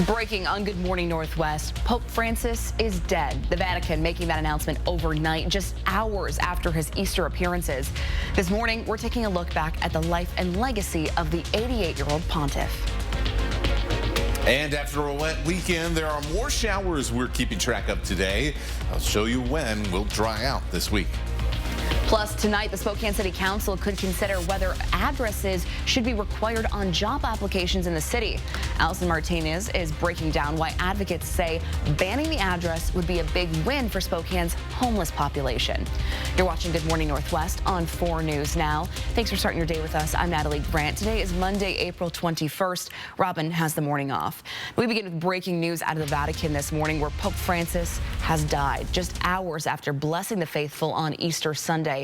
Breaking on Good Morning Northwest, Pope Francis is dead. The Vatican making that announcement overnight, just hours after his Easter appearances. This morning, we're taking a look back at the life and legacy of the 88-year-old pontiff. And after a wet weekend, there are more showers we're keeping track of today. I'll show you when will dry out this week. Plus, tonight, the Spokane City Council could consider whether addresses should be required on job applications in the city. Allison Martinez is breaking down why advocates say banning the address would be a big win for Spokane's homeless population. You're watching Good Morning Northwest on 4 News Now. Thanks for starting your day with us. I'm Natalie Grant. Today is Monday, April 21st. Robin has the morning off. We begin with breaking news out of the Vatican this morning, where Pope Francis has died just hours after blessing the faithful on Easter Sunday.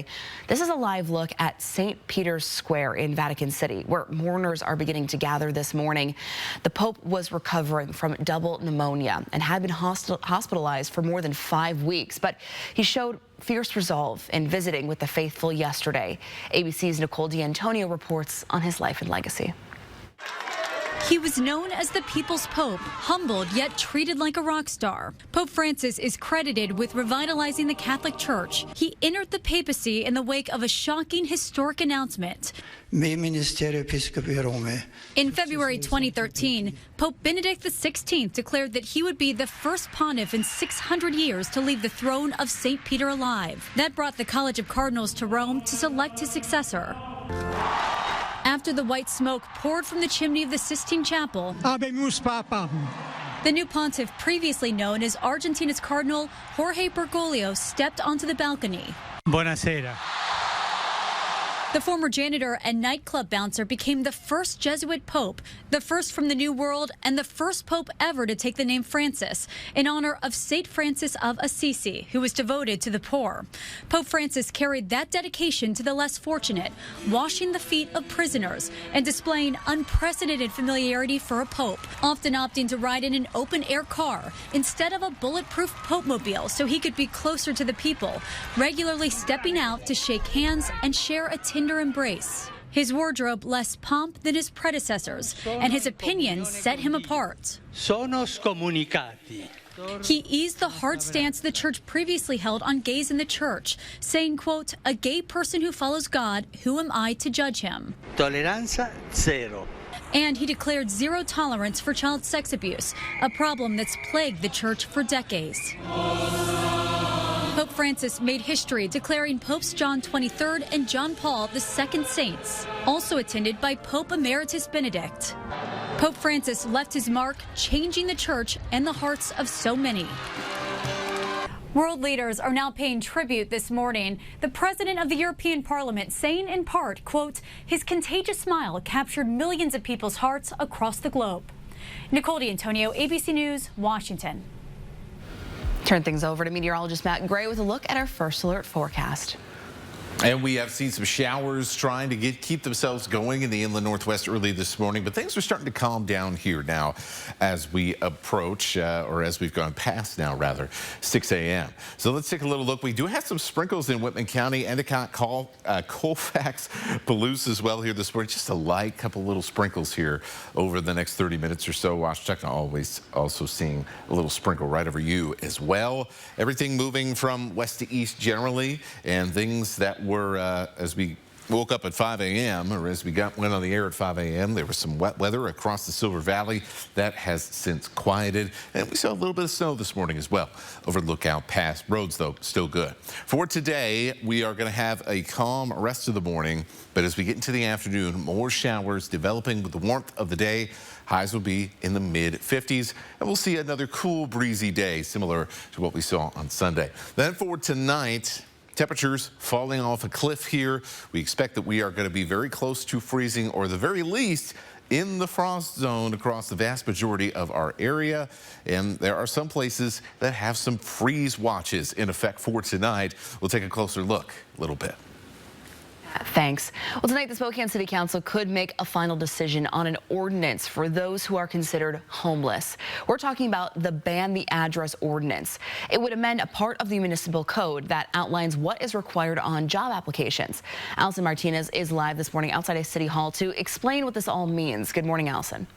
This is a live look at St. Peter's Square in Vatican City, where mourners are beginning to gather this morning. The Pope was recovering from double pneumonia and had been hospitalized for more than 5 weeks, but he showed fierce resolve in visiting with the faithful yesterday. ABC's Nicole D'Antonio reports on his life and legacy. He was known as the People's Pope, humbled yet treated like a rock star. Pope Francis is credited with revitalizing the Catholic Church. He entered the papacy in the wake of a shocking historic announcement. In February 2013, Pope Benedict XVI declared that he would be the first pontiff in 600 years to leave the throne of St. Peter alive. That brought the College of Cardinals to Rome to select his successor. After the white smoke poured from the chimney of the Sistine Chapel, the new pontiff, previously known as Argentina's Cardinal Jorge Bergoglio, stepped onto the balcony. Buonasera. The former janitor and nightclub bouncer became the first Jesuit pope, the first from the New World, and the first pope ever to take the name Francis, in honor of St. Francis of Assisi, who was devoted to the poor. Pope Francis carried that dedication to the less fortunate, washing the feet of prisoners and displaying unprecedented familiarity for a pope, often opting to ride in an open-air car instead of a bulletproof pope-mobile so he could be closer to the people, regularly stepping out to shake hands and share a tender embrace. His wardrobe less pomp than his predecessors, and his opinions set him apart. Sono scomunicati. He eased the hard stance the church previously held on gays in the church, saying, quote, "A gay person who follows God, who am I to judge him?" Tolleranza zero. And he declared zero tolerance for child sex abuse, a problem that's plagued the church for decades. Pope Francis made history declaring Popes John XXIII and John Paul II saints, also attended by Pope Emeritus Benedict. Pope Francis left his mark, changing the church and the hearts of so many. World leaders are now paying tribute this morning. The president of the European Parliament saying in part, quote, "His contagious smile captured millions of people's hearts across the globe." Nicole D'Antonio, ABC News, Washington. Turn things over to meteorologist Matt Gray with a look at our first alert forecast. And we have seen some showers trying to keep themselves going in the inland northwest early this morning, but things are starting to calm down here now as we approach, or as we've gone past now, rather, 6 a.m. So let's take a little look. We do have some sprinkles in Whitman County, Endicott, Colfax, Palouse as well here this morning. Just a light couple little sprinkles here over the next 30 minutes or so. Washington always also seeing a little sprinkle right over you as well. Everything moving from west to east generally, and things that were, as we woke up at 5 a.m. or as we went on the air at 5 a.m., there was some wet weather across the Silver Valley. That has since quieted, and we saw a little bit of snow this morning as well over Lookout Pass. Roads, though, still good. For today, we are going to have a calm rest of the morning, but as we get into the afternoon, more showers developing with the warmth of the day. Highs will be in the mid-50s, and we'll see another cool, breezy day, similar to what we saw on Sunday. Then for tonight, temperatures falling off a cliff here. We expect that we are going to be very close to freezing, or the very least in the frost zone across the vast majority of our area. And there are some places that have some freeze watches in effect for tonight. We'll take a closer look a little bit. Thanks. Well, tonight the Spokane City Council could make a final decision on an ordinance for those who are considered homeless. We're talking about the Ban the Address ordinance. It would amend a part of the municipal code that outlines what is required on job applications. Allison Martinez is live this morning outside of City Hall to explain what this all means. Good morning, Allison.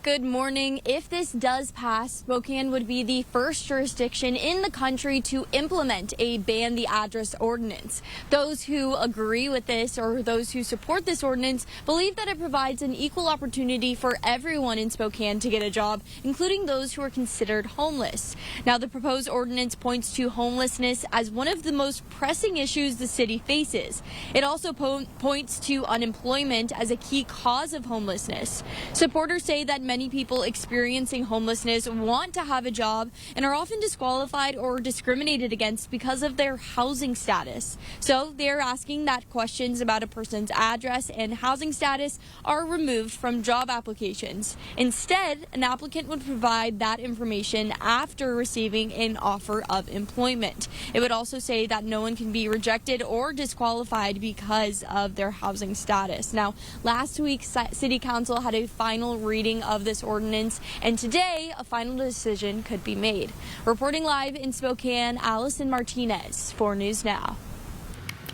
Good morning. If this does pass, Spokane would be the first jurisdiction in the country to implement a ban the address ordinance. Those who agree with this or those who support this ordinance believe that it provides an equal opportunity for everyone in Spokane to get a job, including those who are considered homeless. Now, the proposed ordinance points to homelessness as one of the most pressing issues the city faces. It also points to unemployment as a key cause of homelessness. Supporters say that many people experiencing homelessness want to have a job and are often disqualified or discriminated against because of their housing status. So they're asking that questions about a person's address and housing status are removed from job applications. Instead, an applicant would provide that information after receiving an offer of employment. It would also say that no one can be rejected or disqualified because of their housing status. Now, last week, City Council had a final reading of this ordinance, and today a final decision could be made. Reporting live in Spokane, Allison Martinez, 4 News Now.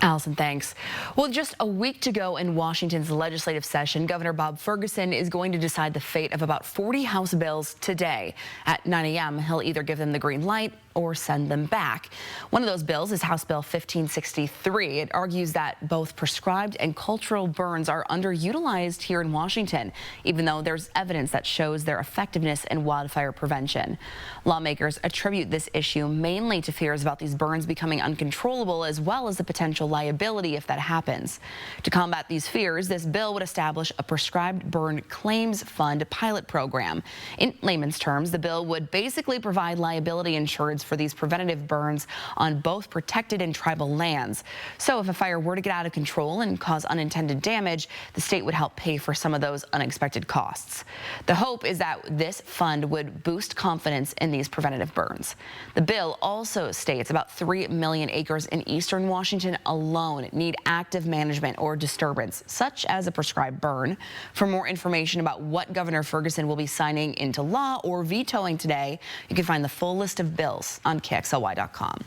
Allison, thanks. Well, just a week to go in Washington's legislative session, Governor Bob Ferguson is going to decide the fate of about 40 House bills today. At 9 a.m., he'll either give them the green light or send them back. One of those bills is House Bill 1563. It argues that both prescribed and cultural burns are underutilized here in Washington, even though there's evidence that shows their effectiveness in wildfire prevention. Lawmakers attribute this issue mainly to fears about these burns becoming uncontrollable, as well as the potential liability if that happens. To combat these fears, this bill would establish a prescribed burn claims fund pilot program. In layman's terms, the bill would basically provide liability insurance for these preventative burns on both protected and tribal lands. So if a fire were to get out of control and cause unintended damage, the state would help pay for some of those unexpected costs. The hope is that this fund would boost confidence in these preventative burns. The bill also states about 3 million acres in eastern Washington alone need active management or disturbance, such as a prescribed burn. For more information about what Governor Ferguson will be signing into law or vetoing today, you can find the full list of bills on KXLY.com.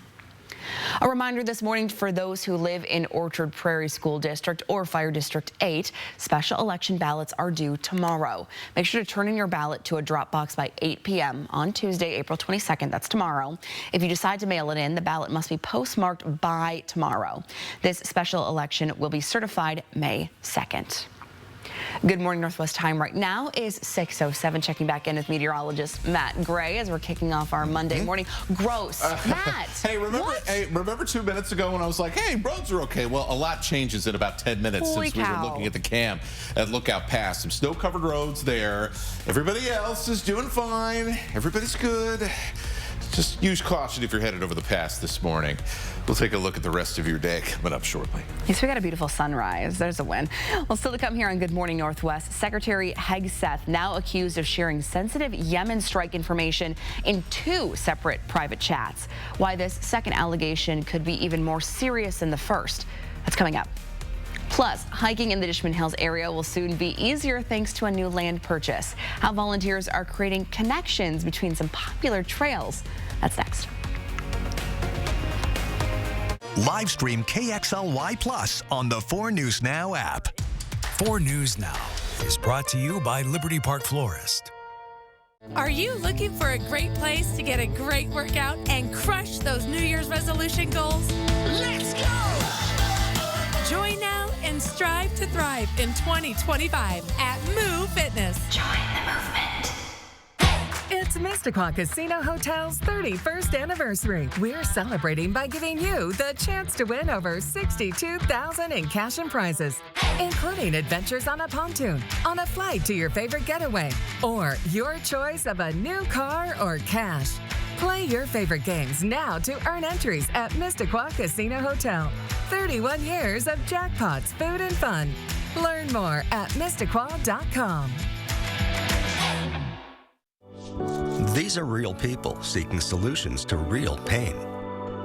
A reminder this morning for those who live in Orchard Prairie School District or Fire District 8, special election ballots are due tomorrow. Make sure to turn in your ballot to a drop box by 8 p.m. on Tuesday, April 22nd. That's tomorrow. If you decide to mail it in, the ballot must be postmarked by tomorrow. This special election will be certified May 2nd. Good morning, Northwest time right now is 6:07. Checking back in with meteorologist Matt Gray as we're kicking off our Monday morning. Gross. Matt. Hey, remember 2 minutes ago when I was like, hey, roads are okay? Well, a lot changes in about 10 minutes since we were looking at the cam at Lookout Pass. Some snow-covered roads there. Everybody else is doing fine. Everybody's good. Just use caution if you're headed over the pass this morning. We'll take a look at the rest of your day coming up shortly. Yes, we got a beautiful sunrise. There's a win. Well, still to come here on Good Morning Northwest, Secretary Hegseth now accused of sharing sensitive Yemen strike information in 2 separate private chats. Why this second allegation could be even more serious than the first. That's coming up. Plus, hiking in the Dishman Hills area will soon be easier thanks to a new land purchase. How volunteers are creating connections between some popular trails. That's next. Live stream KXLY Plus on the 4 News Now app. 4 News Now is brought to you by Liberty Park Florist. Are you looking for a great place to get a great workout and crush those New Year's resolution goals? Let's go! Join now and strive to thrive in 2025 at Move Fitness. Join the movement. It's Mississauga Casino Hotel's 31st anniversary. We're celebrating by giving you the chance to win over $62,000 in cash and prizes, including adventures on a pontoon, on a flight to your favorite getaway, or your choice of a new car or cash. Play your favorite games now to earn entries at Mississauga Casino Hotel. 31 years of jackpots, food, and fun. Learn more at Mississauga.com. These are real people seeking solutions to real pain.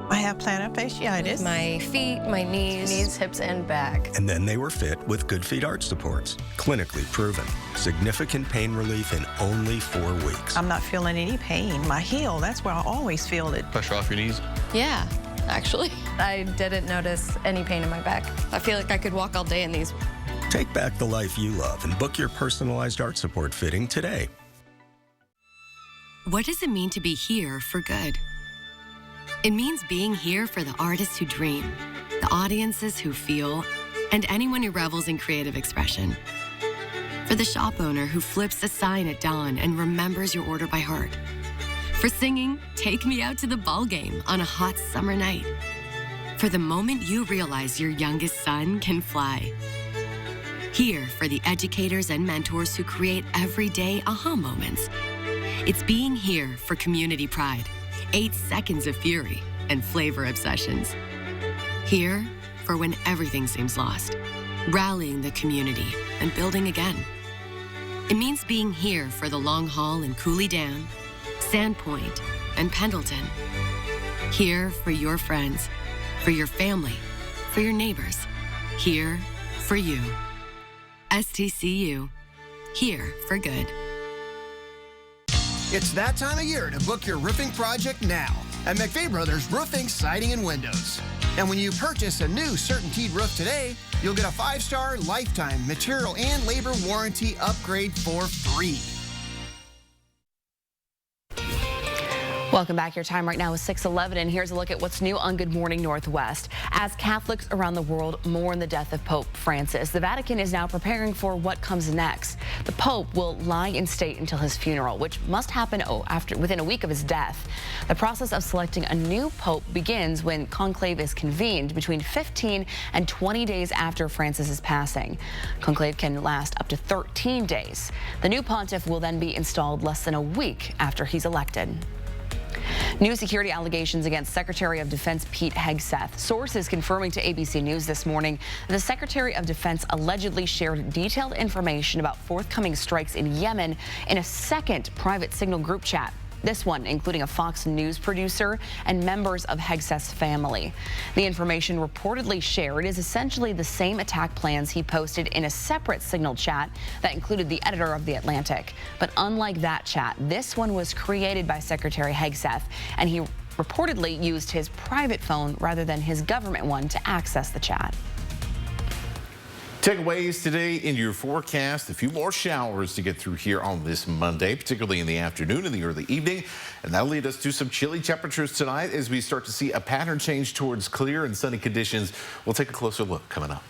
I have plantar fasciitis. My feet, my knees, hips, and back. And then they were fit with Good Feet arch supports. Clinically proven. Significant pain relief in only 4 weeks. I'm not feeling any pain. My heel, that's where I always feel it. Pressure off your knees? Yeah, actually. I didn't notice any pain in my back. I feel like I could walk all day in these. Take back the life you love and book your personalized arch support fitting today. What does it mean to be here for good? It means being here for the artists who dream, the audiences who feel, and anyone who revels in creative expression. For the shop owner who flips a sign at dawn and remembers your order by heart. For singing, "Take Me Out to the Ball Game" on a hot summer night. For the moment you realize your youngest son can fly. Here for the educators and mentors who create everyday aha moments. It's being here for community pride, 8 seconds of fury, and flavor obsessions. Here for when everything seems lost, rallying the community and building again. It means being here for the long haul in Cooley Dam, Sandpoint, and Pendleton. Here for your friends, for your family, for your neighbors. Here for you. STCU. Here for good. It's that time of year to book your roofing project now at McVeigh Brothers Roofing, Siding, and Windows. And when you purchase a new CertainTeed roof today, you'll get a 5-star lifetime material and labor warranty upgrade for free. Welcome back. Your time right now is 6:11, and here's a look at what's new on Good Morning Northwest. As Catholics around the world mourn the death of Pope Francis, the Vatican is now preparing for what comes next. The Pope will lie in state until his funeral, which must happen within a week of his death. The process of selecting a new Pope begins when conclave is convened between 15 and 20 days after Francis's passing. Conclave can last up to 13 days. The new pontiff will then be installed less than a week after he's elected. New security allegations against Secretary of Defense Pete Hegseth. Sources confirming to ABC News this morning the Secretary of Defense allegedly shared detailed information about forthcoming strikes in Yemen in a second private signal group chat. This one including a Fox News producer and members of Hegseth's family. The information reportedly shared is essentially the same attack plans he posted in a separate signal chat that included the editor of The Atlantic. But unlike that chat, this one was created by Secretary Hegseth, and he reportedly used his private phone rather than his government one to access the chat. Takeaways today in your forecast. A few more showers to get through here on this Monday, particularly in the afternoon and the early evening. And that'll lead us to some chilly temperatures tonight as we start to see a pattern change towards clear and sunny conditions. We'll take a closer look coming up.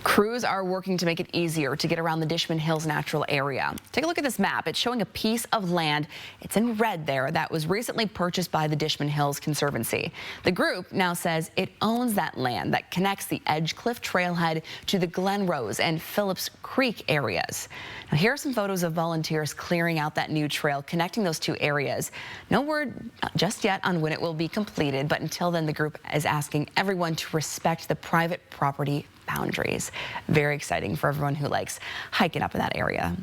Crews are working to make it easier to get around the Dishman Hills Natural Area. Take a look at this map. It's showing a piece of land. It's in red there that was recently purchased by the Dishman Hills Conservancy. The group now says it owns that land that connects the Edgecliff Trailhead to the Glen Rose and Phillips Creek areas. Now, here are some photos of volunteers clearing out that new trail connecting those two areas. No word just yet on when it will be completed, but until then, the group is asking everyone to respect the private property boundaries. Very exciting for everyone who likes hiking up in that area.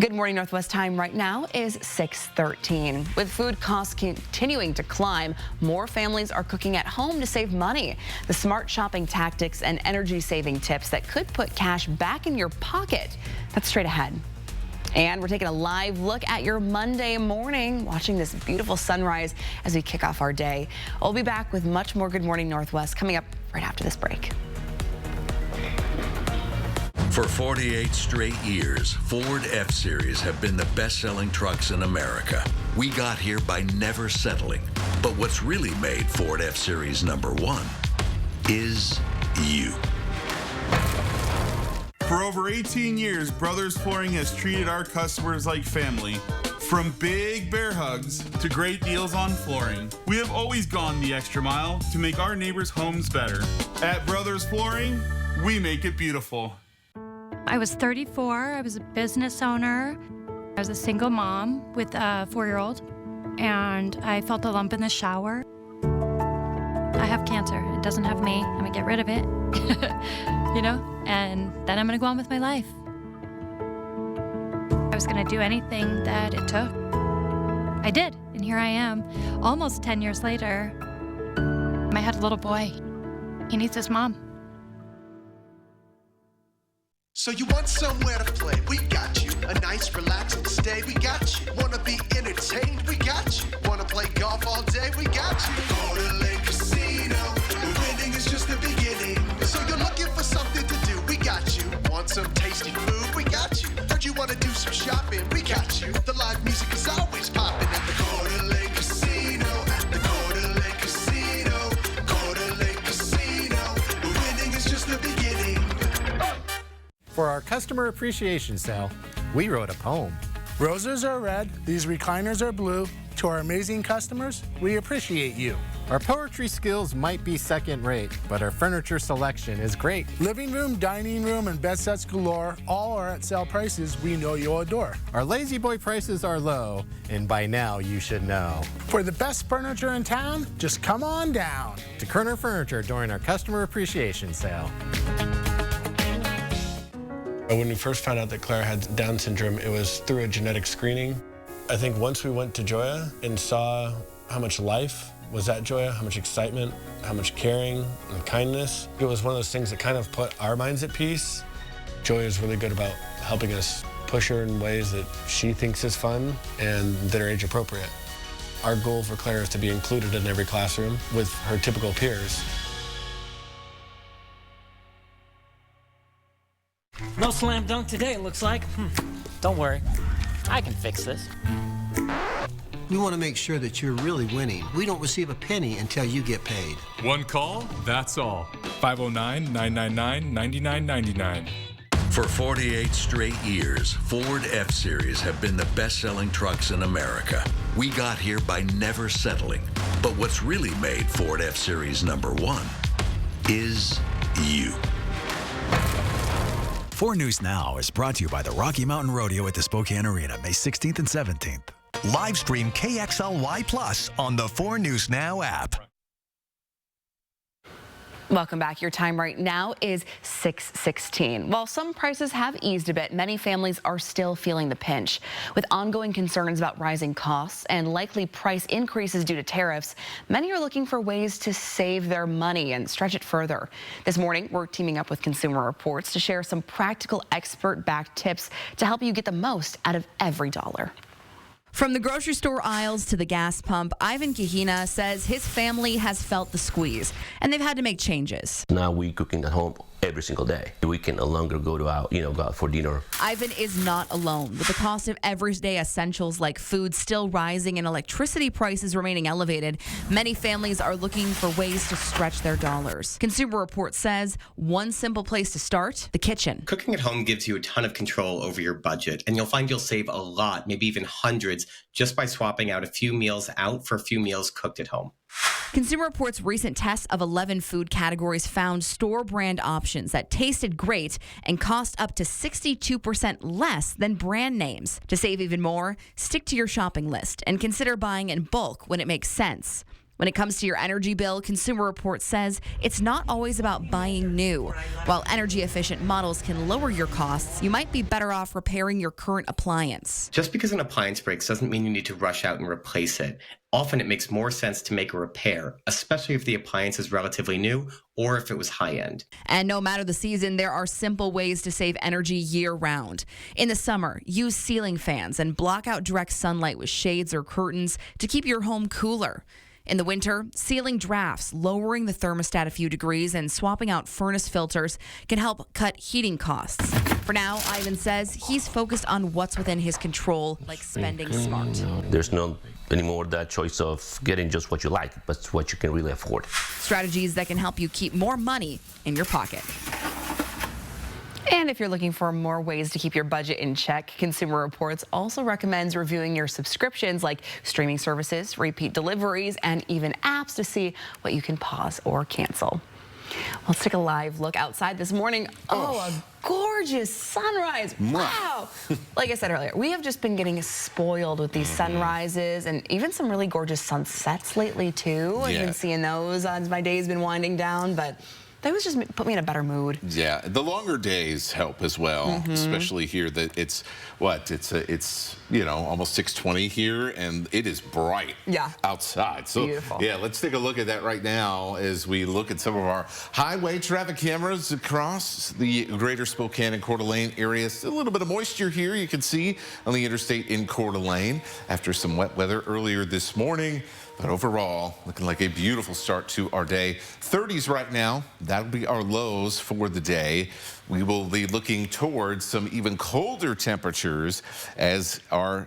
Good Morning Northwest time right now is 6:13. With food costs continuing to climb, more families are cooking at home to save money. The smart shopping tactics and energy saving tips that could put cash back in your pocket. That's straight ahead. And we're taking a live look at your Monday morning, watching this beautiful sunrise as we kick off our day. We'll be back with much more Good Morning Northwest coming up right after this break. For 48 straight years, Ford F-Series have been the best-selling trucks in America. We got here by never settling. But what's really made Ford F-Series #1 is you. For over 18 years, Brothers Flooring has treated our customers like family. From big bear hugs to great deals on flooring, we have always gone the extra mile to make our neighbors' homes better. At Brothers Flooring, we make it beautiful. I was 34, I was a business owner. I was a single mom with a 4-year-old, and I felt a lump in the shower. I have cancer, it doesn't have me, I'm gonna get rid of it, you know, and then I'm gonna go on with my life. I was gonna do anything that it took. I did, and here I am, almost 10 years later. I had a little boy, he needs his mom. So you want somewhere to play? We got you. A nice relaxing stay? We got you. Wanna be entertained? We got you. Wanna play golf all day? We got you. Go to Lake Casino. Winning is just the beginning. So you're looking for something to do? We got you. Want some tasty food? We got you. Heard you want to do some shopping, we got you. The live music is always popping at the Coeur d'Alene Casino. At the Coeur d'Alene Casino. Coeur d'Alene Casino. Winning is just the beginning. For our customer appreciation sale, we wrote a poem. Roses are red, these recliners are blue. To our amazing customers, we appreciate you. Our poetry skills might be second rate, but our furniture selection is great. Living room, dining room, and bed sets galore, all are at sale prices we know you'll adore. Our Lazy Boy prices are low, and by now you should know. For the best furniture in town, just come on down to Kerner Furniture during our customer appreciation sale. When we first found out that Clara had Down syndrome, it was through a genetic screening. I think once we went to Joya and saw how much life was at Joya, how much excitement, how much caring and kindness, it was one of those things that kind of put our minds at peace. Joya is really good about helping us push her in ways that she thinks is fun and that are age appropriate. Our goal for Clara is to be included in every classroom with her typical peers. No slam dunk today, it looks like. Don't worry, I can fix this. We want to make sure that you're really winning. We don't receive a penny until you get paid. One call, that's all. 509-999-9999. For 48 straight years, Ford F-Series have been the best-selling trucks in America. We got here by never settling. But what's really made Ford F-Series #1 is you. 4 News Now is brought to you by the Rocky Mountain Rodeo at the Spokane Arena, May 16th and 17th. Live stream KXLY Plus on the 4 News Now app. Welcome back. Your time right now is 6:16. While some prices have eased a bit, many families are still feeling the pinch. With ongoing concerns about rising costs and likely price increases due to tariffs, many are looking for ways to save their money and stretch it further. This morning, we're teaming up with Consumer Reports to share some practical expert-backed tips to help you get the most out of every dollar. From the grocery store aisles to the gas pump, Ivan Kahina says his family has felt the squeeze, and they've had to make changes. Now we cooking at home every single day. We can no longer go out for dinner. Ivan is not alone, with the cost of everyday essentials like food still rising and electricity prices remaining elevated. Many families are looking for ways to stretch their dollars. Consumer Reports says one simple place to start: the kitchen. Cooking at home gives you a ton of control over your budget, and you'll find you'll save a lot, maybe even hundreds, just by swapping out a few meals out for a few meals cooked at home. Consumer Reports' recent test of 11 food categories found store brand options that tasted great and cost up to 62% less than brand names. To save even more, stick to your shopping list and consider buying in bulk when it makes sense. When it comes to your energy bill, Consumer Reports says it's not always about buying new. While energy-efficient models can lower your costs, you might be better off repairing your current appliance. Just because an appliance breaks doesn't mean you need to rush out and replace it. Often it makes more sense to make a repair, especially if the appliance is relatively new or if it was high-end. And no matter the season, there are simple ways to save energy year-round. In the summer, use ceiling fans and block out direct sunlight with shades or curtains to keep your home cooler. In the winter, sealing drafts, lowering the thermostat a few degrees, and swapping out furnace filters can help cut heating costs. For now, Ivan says he's focused on what's within his control, like spending smart. There's no anymore that choice of getting just what you like, but what you can really afford. Strategies that can help you keep more money in your pocket. And if you're looking for more ways to keep your budget in check, Consumer Reports also recommends reviewing your subscriptions like streaming services, repeat deliveries, and even apps to see what you can pause or cancel. Let's take a live look outside this morning. Oh, a gorgeous sunrise. Wow. Like I said earlier, we have just been getting spoiled with these sunrises and even some really gorgeous sunsets lately, too. I've been seeing those as my day's been winding down, but those just put me in a better mood. Yeah, the longer days help as well, especially here that it's almost 6:20 here and it is bright outside. So beautiful. Yeah, let's take a look at that right now as we look at some of our highway traffic cameras across the greater Spokane and Coeur d'Alene area. Still a little bit of moisture here you can see on the interstate in Coeur d'Alene after some wet weather earlier this morning. But overall, looking like a beautiful start to our day. 30s right now. That'll be our lows for the day. We will be looking towards some even colder temperatures as our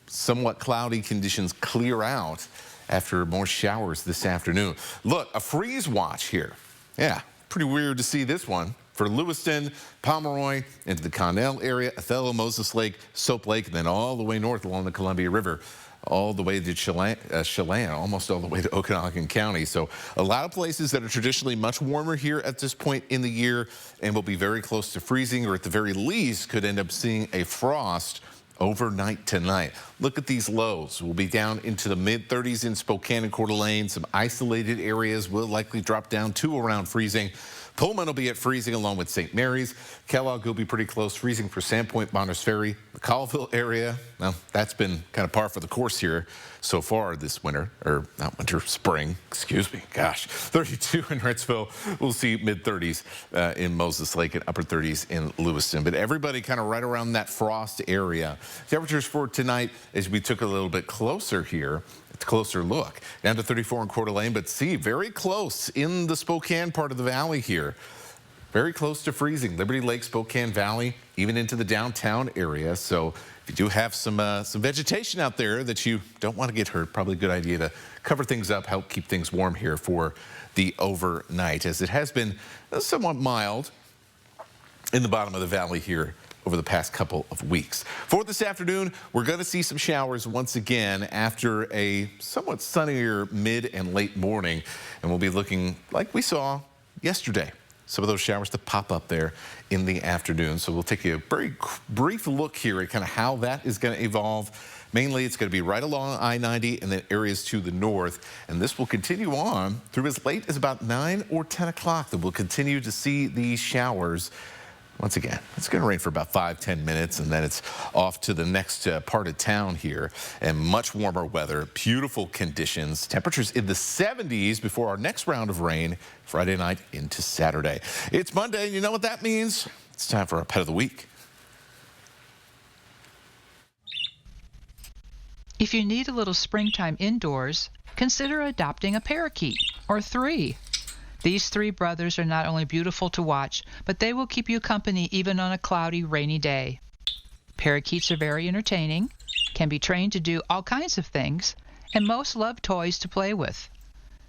somewhat cloudy conditions clear out after more showers this afternoon. Look, a freeze watch here. Yeah, pretty weird to see this one. For Lewiston, Pomeroy, into the Connell area, Othello, Moses Lake, Soap Lake, and then all the way north along the Columbia River, all the way to Chelan, almost all the way to Okanagan County. So a lot of places that are traditionally much warmer here at this point in the year and will be very close to freezing, or at the very least could end up seeing a frost overnight tonight. Look at these lows. We'll be down into the mid-30s in Spokane and Coeur d'Alene. Some isolated areas will likely drop down to around freezing. Pullman will be at freezing along with St. Mary's. Kellogg will be pretty close, freezing for Sandpoint, Bonners Ferry. The Colville area, well, that's been kind of par for the course here so far this winter, or not winter, spring, excuse me, gosh. 32 in Ritzville. We'll see mid-30s in Moses Lake and upper 30s in Lewiston. But everybody kind of right around that frost area. Temperatures for tonight, as we took a little bit closer here, closer look, down to 34 in Coeur d'Alene, but see, very close in the Spokane part of the valley here. Very close to freezing. Liberty Lake, Spokane Valley, even into the downtown area. So if you do have some vegetation out there that you don't want to get hurt, probably a good idea to cover things up, help keep things warm here for the overnight, as it has been somewhat mild in the bottom of the valley here over the past couple of weeks. For this afternoon, we're going to see some showers once again after a somewhat sunnier mid and late morning, and we'll be looking like we saw yesterday. Some of those showers to pop up there in the afternoon. So we'll take a very brief look here at kind of how that is going to evolve. Mainly, it's going to be right along I-90 and then areas to the north. And this will continue on through as late as about 9 or 10 o'clock that we'll continue to see these showers. Once again, it's going to rain for about 5-10 minutes, and then it's off to the next part of town here, and much warmer weather, beautiful conditions, temperatures in the 70s before our next round of rain Friday night into Saturday. It's Monday, and you know what that means. It's time for our Pet of the Week. If you need a little springtime indoors, consider adopting a parakeet, or 3. These 3 brothers are not only beautiful to watch, but they will keep you company even on a cloudy, rainy day. Parakeets are very entertaining, can be trained to do all kinds of things, and most love toys to play with.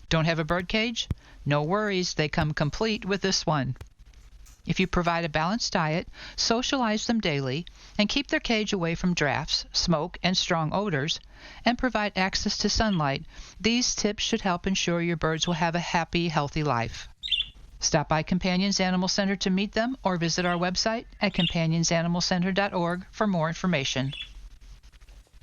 Don't have a birdcage? No worries, they come complete with this one. If you provide a balanced diet, socialize them daily, and keep their cage away from drafts, smoke, and strong odors, and provide access to sunlight, these tips should help ensure your birds will have a happy, healthy life. Stop by Companions Animal Center to meet them, or visit our website at companionsanimalcenter.org for more information.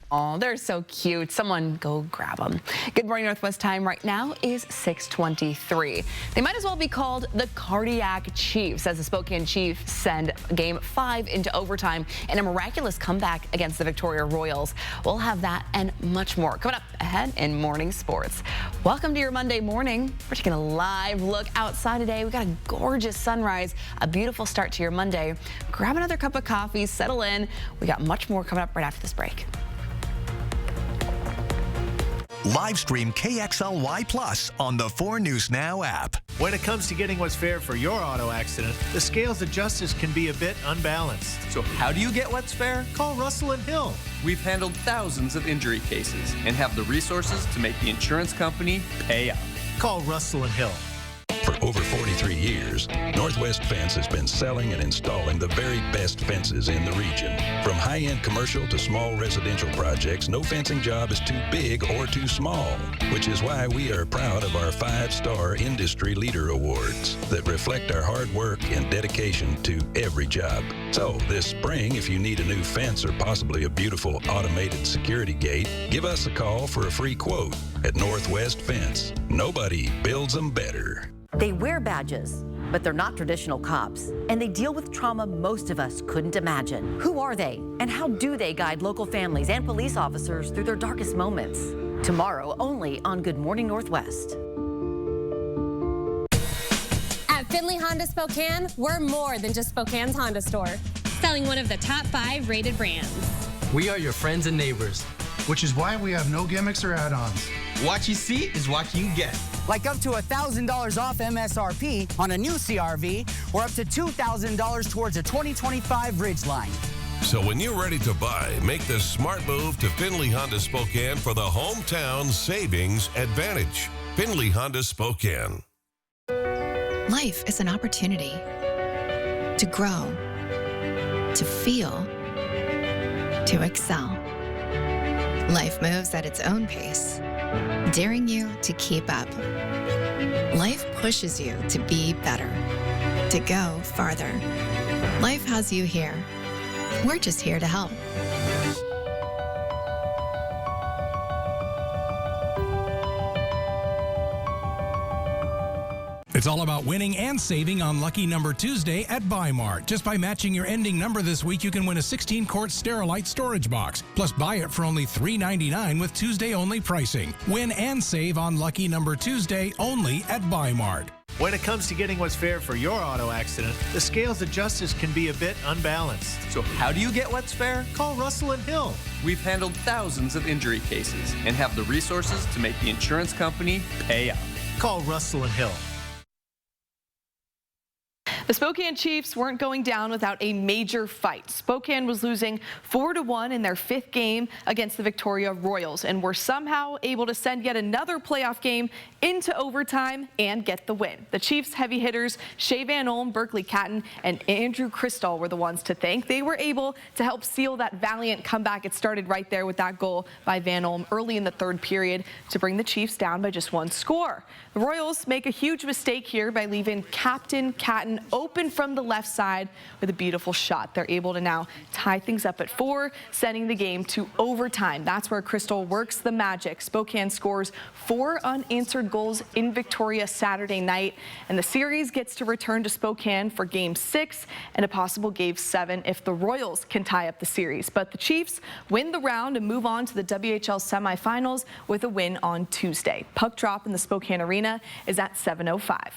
Oh, they're so cute. Someone go grab them. Good morning, Northwest time right now is 6:23. They might as well be called the Cardiac Chiefs, as the Spokane Chiefs send Game 5 into overtime in a miraculous comeback against the Victoria Royals. We'll have that and much more coming up ahead in morning sports. Welcome to your Monday morning. We're taking a live look outside today. We got a gorgeous sunrise, a beautiful start to your Monday. Grab another cup of coffee, settle in. We got much more coming up right after this break. Live stream KXLY Plus on the 4 News Now app. When it comes to getting what's fair for your auto accident, the scales of justice can be a bit unbalanced. So how do you get what's fair? Call Russell and Hill. We've handled thousands of injury cases and have the resources to make the insurance company pay up. Call Russell and Hill. For over 43 years, Northwest Fence has been selling and installing the very best fences in the region. From high-end commercial to small residential projects, no fencing job is too big or too small, which is why we are proud of our 5-star Industry Leader Awards that reflect our hard work and dedication to every job. So this spring, if you need a new fence or possibly a beautiful automated security gate, give us a call for a free quote at Northwest Fence. Nobody builds them better. They wear badges, but they're not traditional cops, and they deal with trauma most of us couldn't imagine. Who are they, and how do they guide local families and police officers through their darkest moments? Tomorrow, only on Good Morning Northwest. At Finley Honda Spokane, we're more than just Spokane's Honda store, selling one of the top 5 rated brands. We are your friends and neighbors, which is why we have no gimmicks or add-ons. What you see is what you get. Like up to $1,000 off MSRP on a new CRV or up to $2,000 towards a 2025 Ridgeline. So when you're ready to buy, make the smart move to Findlay Honda Spokane for the hometown savings advantage. Findlay Honda Spokane. Life is an opportunity to grow, to feel, to excel. Life moves at its own pace, daring you to keep up. Life pushes you to be better, to go farther. Life has you here. We're just here to help. It's all about winning and saving on Lucky Number Tuesday at Buy-Mart. Just by matching your ending number this week, you can win a 16-quart Sterilite storage box. Plus, buy it for only $3.99 with Tuesday-only pricing. Win and save on Lucky Number Tuesday only at Buy-Mart. When it comes to getting what's fair for your auto accident, the scales of justice can be a bit unbalanced. So how do you get what's fair? Call Russell and Hill. We've handled thousands of injury cases and have the resources to make the insurance company pay up. Call Russell and Hill. The Spokane Chiefs weren't going down without a major fight. Spokane was losing 4-1 in their 5th game against the Victoria Royals and were somehow able to send yet another playoff game into overtime and get the win. The Chiefs heavy hitters Shea Van Olm, Berkeley Catton, and Andrew Cristall were the ones to thank. They were able to help seal that valiant comeback. It started right there with that goal by Van Olm early in the 3rd period to bring the Chiefs down by just 1 score. The Royals make a huge mistake here by leaving Captain Catton open from the left side with a beautiful shot. They're able to now tie things up at 4, sending the game to overtime. That's where Cristall works the magic. Spokane scores 4 unanswered goals in Victoria Saturday night, and the series gets to return to Spokane for Game 6 and a possible Game 7 if the Royals can tie up the series. But the Chiefs win the round and move on to the WHL semifinals with a win on Tuesday. Puck drop in the Spokane Arena is at 7:05.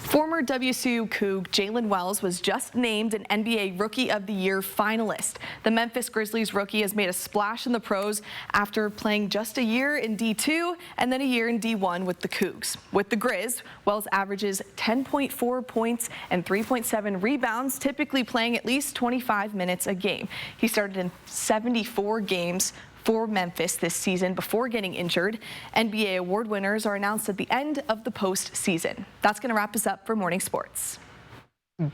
Former WSU Coug Jalen Wells was just named an NBA Rookie of the Year finalist. The Memphis Grizzlies rookie has made a splash in the pros after playing just a year in D2 and then a year in D1 with the Cougs. With the Grizz, Wells averages 10.4 points and 3.7 rebounds, typically playing at least 25 minutes a game. He started in 74 games for Memphis this season before getting injured. NBA award winners are announced at the end of the postseason. That's going to wrap us up for Morning Sports.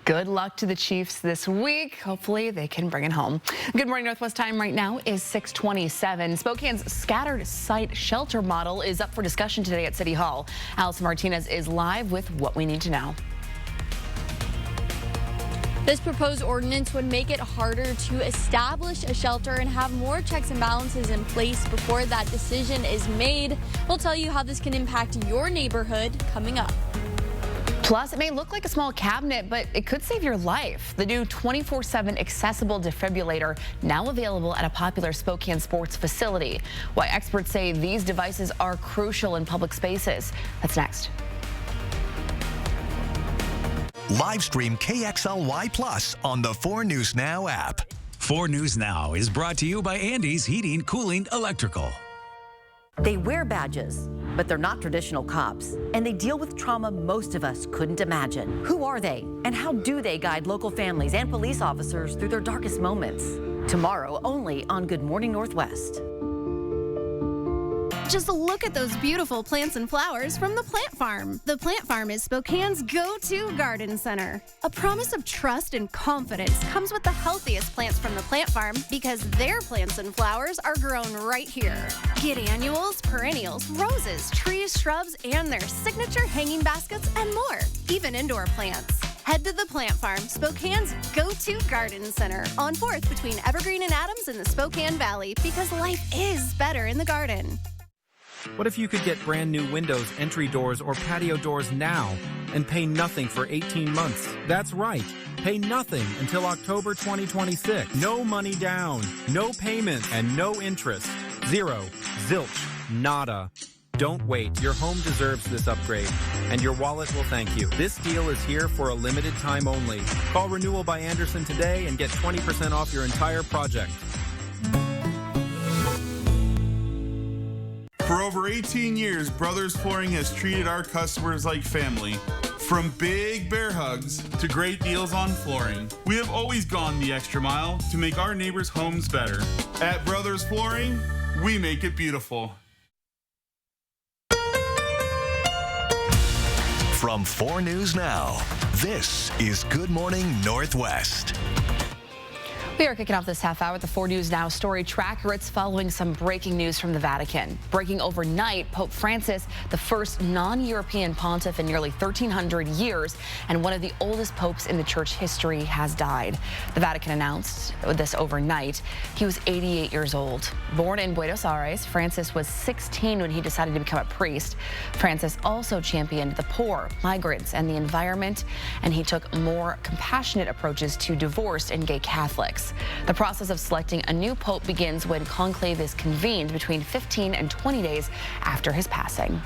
Good luck to the Chiefs this week. Hopefully they can bring it home. Good morning, Northwest time right now is 6:27. Spokane's scattered site shelter model is up for discussion today at City Hall. Allison Martinez is live with what we need to know. This proposed ordinance would make it harder to establish a shelter and have more checks and balances in place before that decision is made. We'll tell you how this can impact your neighborhood coming up. Plus, it may look like a small cabinet, but it could save your life. The new 24/7 accessible defibrillator now available at a popular Spokane sports facility. Why experts say these devices are crucial in public spaces. That's next. Live stream KXLY Plus on the 4 News Now app. 4 News Now is brought to you by Andy's Heating, Cooling, Electrical. They wear badges, but they're not traditional cops, and they deal with trauma most of us couldn't imagine. Who are they, and how do they guide local families and police officers through their darkest moments? Tomorrow, only on Good Morning Northwest. Just look at those beautiful plants and flowers from the Plant Farm. The Plant Farm is Spokane's go-to garden center. A promise of trust and confidence comes with the healthiest plants from the Plant Farm because their plants and flowers are grown right here. Get annuals, perennials, roses, trees, shrubs, and their signature hanging baskets and more, even indoor plants. Head to the Plant Farm, Spokane's go-to garden center on 4th between Evergreen and Adams in the Spokane Valley because life is better in the garden. What if you could get brand new windows, entry doors, or patio doors now and pay nothing for 18 months? That's right. Pay nothing until October 2026. No money down, no payment, and no interest. Zero. Zilch. Nada. Don't wait. Your home deserves this upgrade, and your wallet will thank you. This deal is here for a limited time only. Call Renewal by Anderson today and get 20% off your entire project. For over 18 years, Brothers Flooring has treated our customers like family. From big bear hugs to great deals on flooring, we have always gone the extra mile to make our neighbors' homes better. At Brothers Flooring, we make it beautiful. From 4 News Now, this is Good Morning Northwest. We are kicking off this half hour with the 4 News Now story tracker. It's following some breaking news from the Vatican. Breaking overnight, Pope Francis, the first non-European pontiff in nearly 1,300 years and one of the oldest popes in the church history, has died. The Vatican announced this overnight. He was 88 years old. Born in Buenos Aires, Francis was 16 when he decided to become a priest. Francis also championed the poor, migrants, and the environment, and he took more compassionate approaches to divorced and gay Catholics. The process of selecting a new pope begins when conclave is convened between 15 and 20 days after his passing.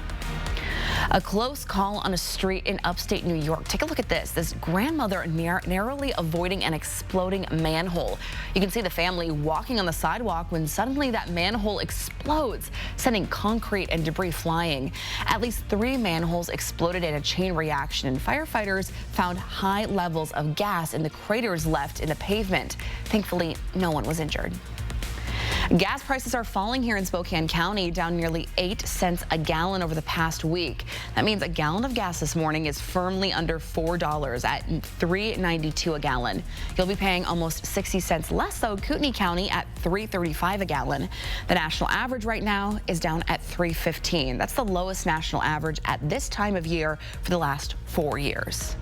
A close call on a street in upstate New York. Take a look at this. This grandmother narrowly avoiding an exploding manhole. You can see the family walking on the sidewalk when suddenly that manhole explodes, sending concrete and debris flying. At least 3 manholes exploded in a chain reaction, and firefighters found high levels of gas in the craters left in the pavement. Thankfully, no one was injured. Gas prices are falling here in Spokane County, down nearly 8 cents a gallon over the past week. That means a gallon of gas this morning is firmly under $4 at $3.92 a gallon. You'll be paying almost 60 cents less, though, Kootenai County at $3.35 a gallon. The national average right now is down at $3.15. That's the lowest national average at this time of year for the last 4 years.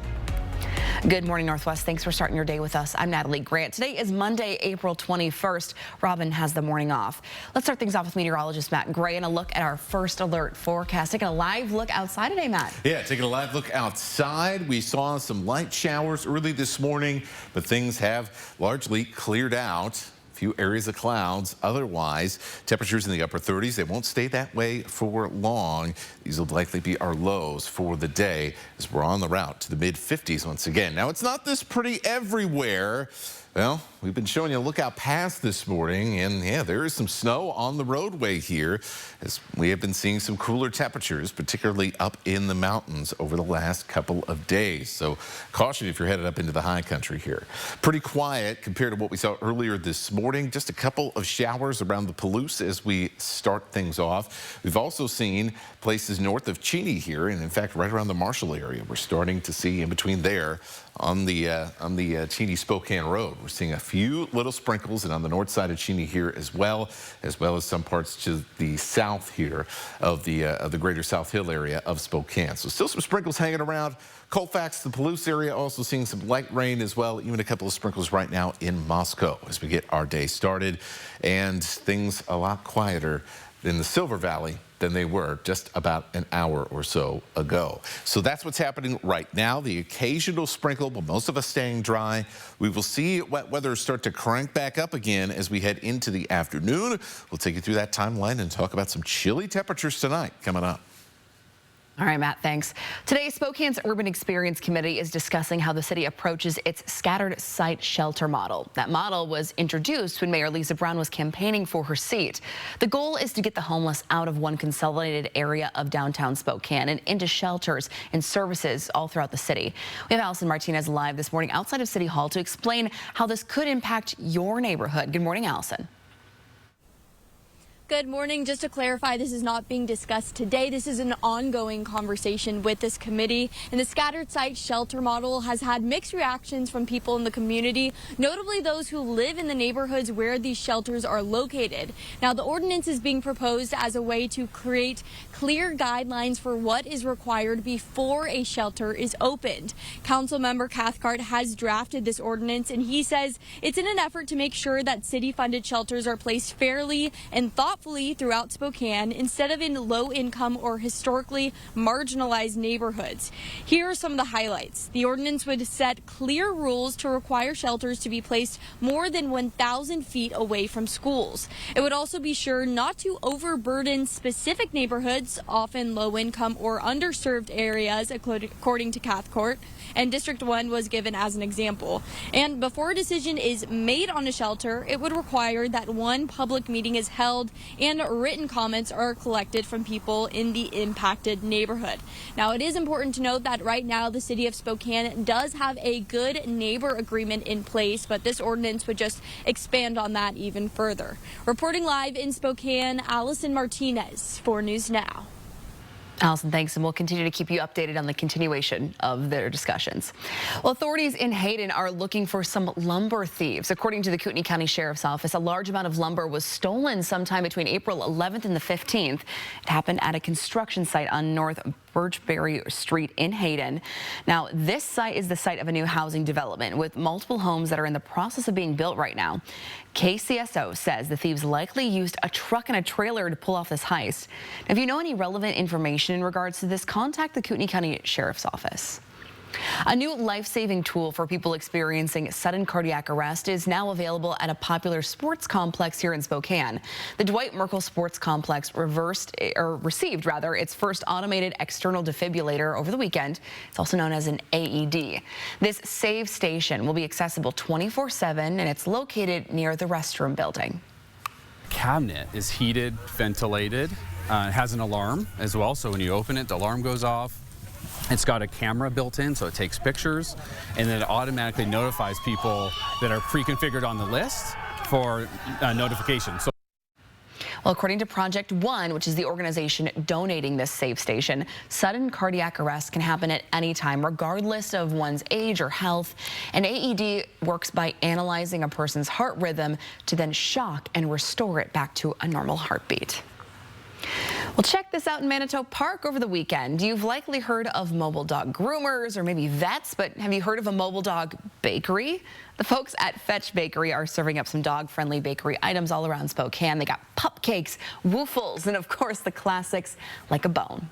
Good morning, Northwest. Thanks for starting your day with us. I'm Natalie Grant. Today is Monday, April 21st. Robin has the morning off. Let's start things off with meteorologist Matt Gray and a look at our first alert forecast. Taking a live look outside today, Matt. Yeah, taking a live look outside. We saw some light showers early this morning, but things have largely cleared out. Few areas of clouds. Otherwise, temperatures in the upper 30s. They won't stay that way for long. These will likely be our lows for the day as we're on the route to the mid 50s once again. Now, it's not this pretty everywhere. Well, we've been showing you a lookout pass this morning, and yeah, there is some snow on the roadway here as we have been seeing some cooler temperatures, particularly up in the mountains over the last couple of days. So caution if you're headed up into the high country here. Pretty quiet compared to what we saw earlier this morning. Just a couple of showers around the Palouse as we start things off. We've also seen places north of Cheney here, and in fact, right around the Marshall area. We're starting to see in between there on the Cheney Spokane Road. We're seeing a few little sprinkles, and on the north side of Cheney here as well as some parts to the south here of the greater South Hill area of Spokane. So still some sprinkles hanging around. Colfax, the Palouse area, also seeing some light rain as well, even a couple of sprinkles right now in Moscow as we get our day started, and things a lot quieter in the Silver Valley than they were just about an hour or so ago. So that's what's happening right now. The occasional sprinkle, but most of us staying dry. We will see wet weather start to crank back up again as we head into the afternoon. We'll take you through that timeline and talk about some chilly temperatures tonight coming up. All right, Matt, thanks. Today, Spokane's Urban Experience Committee is discussing how the city approaches its scattered site shelter model. That model was introduced when Mayor Lisa Brown was campaigning for her seat. The goal is to get the homeless out of one consolidated area of downtown Spokane and into shelters and services all throughout the city. We have Allison Martinez live this morning outside of City Hall to explain how this could impact your neighborhood. Good morning, Allison. Good morning. Just to clarify, this is not being discussed today. This is an ongoing conversation with this committee. And the scattered site shelter model has had mixed reactions from people in the community, notably those who live in the neighborhoods where these shelters are located. Now, the ordinance is being proposed as a way to create clear guidelines for what is required before a shelter is opened. Councilmember Cathcart has drafted this ordinance, and he says it's in an effort to make sure that city-funded shelters are placed fairly and thoughtfully throughout Spokane instead of in low-income or historically marginalized neighborhoods. Here are some of the highlights. The ordinance would set clear rules to require shelters to be placed more than 1,000 feet away from schools. It would also be sure not to overburden specific neighborhoods, often low-income or underserved areas, according to Cathcart, and District 1 was given as an example. And before a decision is made on a shelter, it would require that one public meeting is held and written comments are collected from people in the impacted neighborhood. Now, it is important to note that right now the city of Spokane does have a good neighbor agreement in place, but this ordinance would just expand on that even further. Reporting live in Spokane, Allison Martinez, 4 News Now. Allison, thanks, and we'll continue to keep you updated on the continuation of their discussions. Well, authorities in Hayden are looking for some lumber thieves. According to the Kootenai County Sheriff's Office, a large amount of lumber was stolen sometime between April 11th and the 15th. It happened at a construction site on North Birchberry Street in Hayden. Now, this site is the site of a new housing development with multiple homes that are in the process of being built right now. KCSO says the thieves likely used a truck and a trailer to pull off this heist. Now, if you know any relevant information in regards to this, contact the Kootenai County Sheriff's Office. A new life-saving tool for people experiencing sudden cardiac arrest is now available at a popular sports complex here in Spokane. The Dwight Merkel Sports Complex received its first automated external defibrillator over the weekend. It's also known as an AED. This Save Station will be accessible 24/7, and it's located near the restroom building. Cabinet is heated, ventilated. It has an alarm as well, so when you open it, the alarm goes off. It's got a camera built in, so it takes pictures, and then it automatically notifies people that are pre-configured on the list for notification. So, well, according to Project One, which is the organization donating this Save Station, sudden cardiac arrest can happen at any time, regardless of one's age or health. An AED works by analyzing a person's heart rhythm to then shock and restore it back to a normal heartbeat. Well, check this out in Manitou Park over the weekend. You've likely heard of mobile dog groomers or maybe vets, but have you heard of a mobile dog bakery? The folks at Fetch Bakery are serving up some dog-friendly bakery items all around Spokane. They got pupcakes, woofles, and of course the classics like a bone.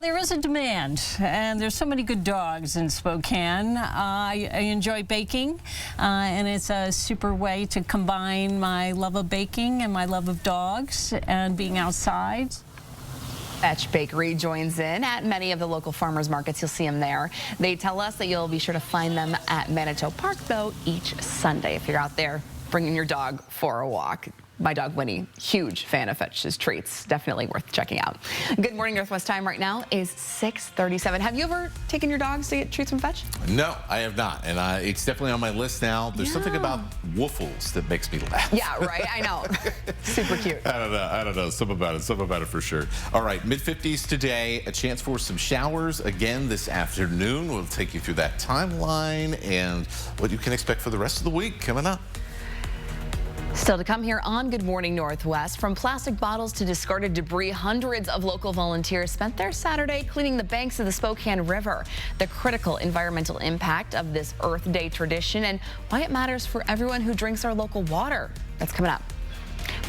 There is a demand, and there's so many good dogs in Spokane. I enjoy baking, and it's a super way to combine my love of baking and my love of dogs and being outside. Fetch Bakery joins in at many of the local farmers markets. You'll see them there. They tell us that you'll be sure to find them at Manitou Park, though, each Sunday if you're out there bringing your dog for a walk. My dog Winnie, huge fan of Fetch's treats. Definitely worth checking out. Good morning, Northwest time right now is 6:37. Have you ever taken your dogs to get treats from Fetch? No, I have not, and it's definitely on my list now. There's something about woofles that makes me laugh. Yeah, right, I know. Super cute. I don't know, something about it for sure. All right, mid-50s today, a chance for some showers again this afternoon. We'll take you through that timeline and what you can expect for the rest of the week coming up. Still to come here on Good Morning Northwest. From plastic bottles to discarded debris, hundreds of local volunteers spent their Saturday cleaning the banks of the Spokane River. The critical environmental impact of this Earth Day tradition and why it matters for everyone who drinks our local water. That's coming up.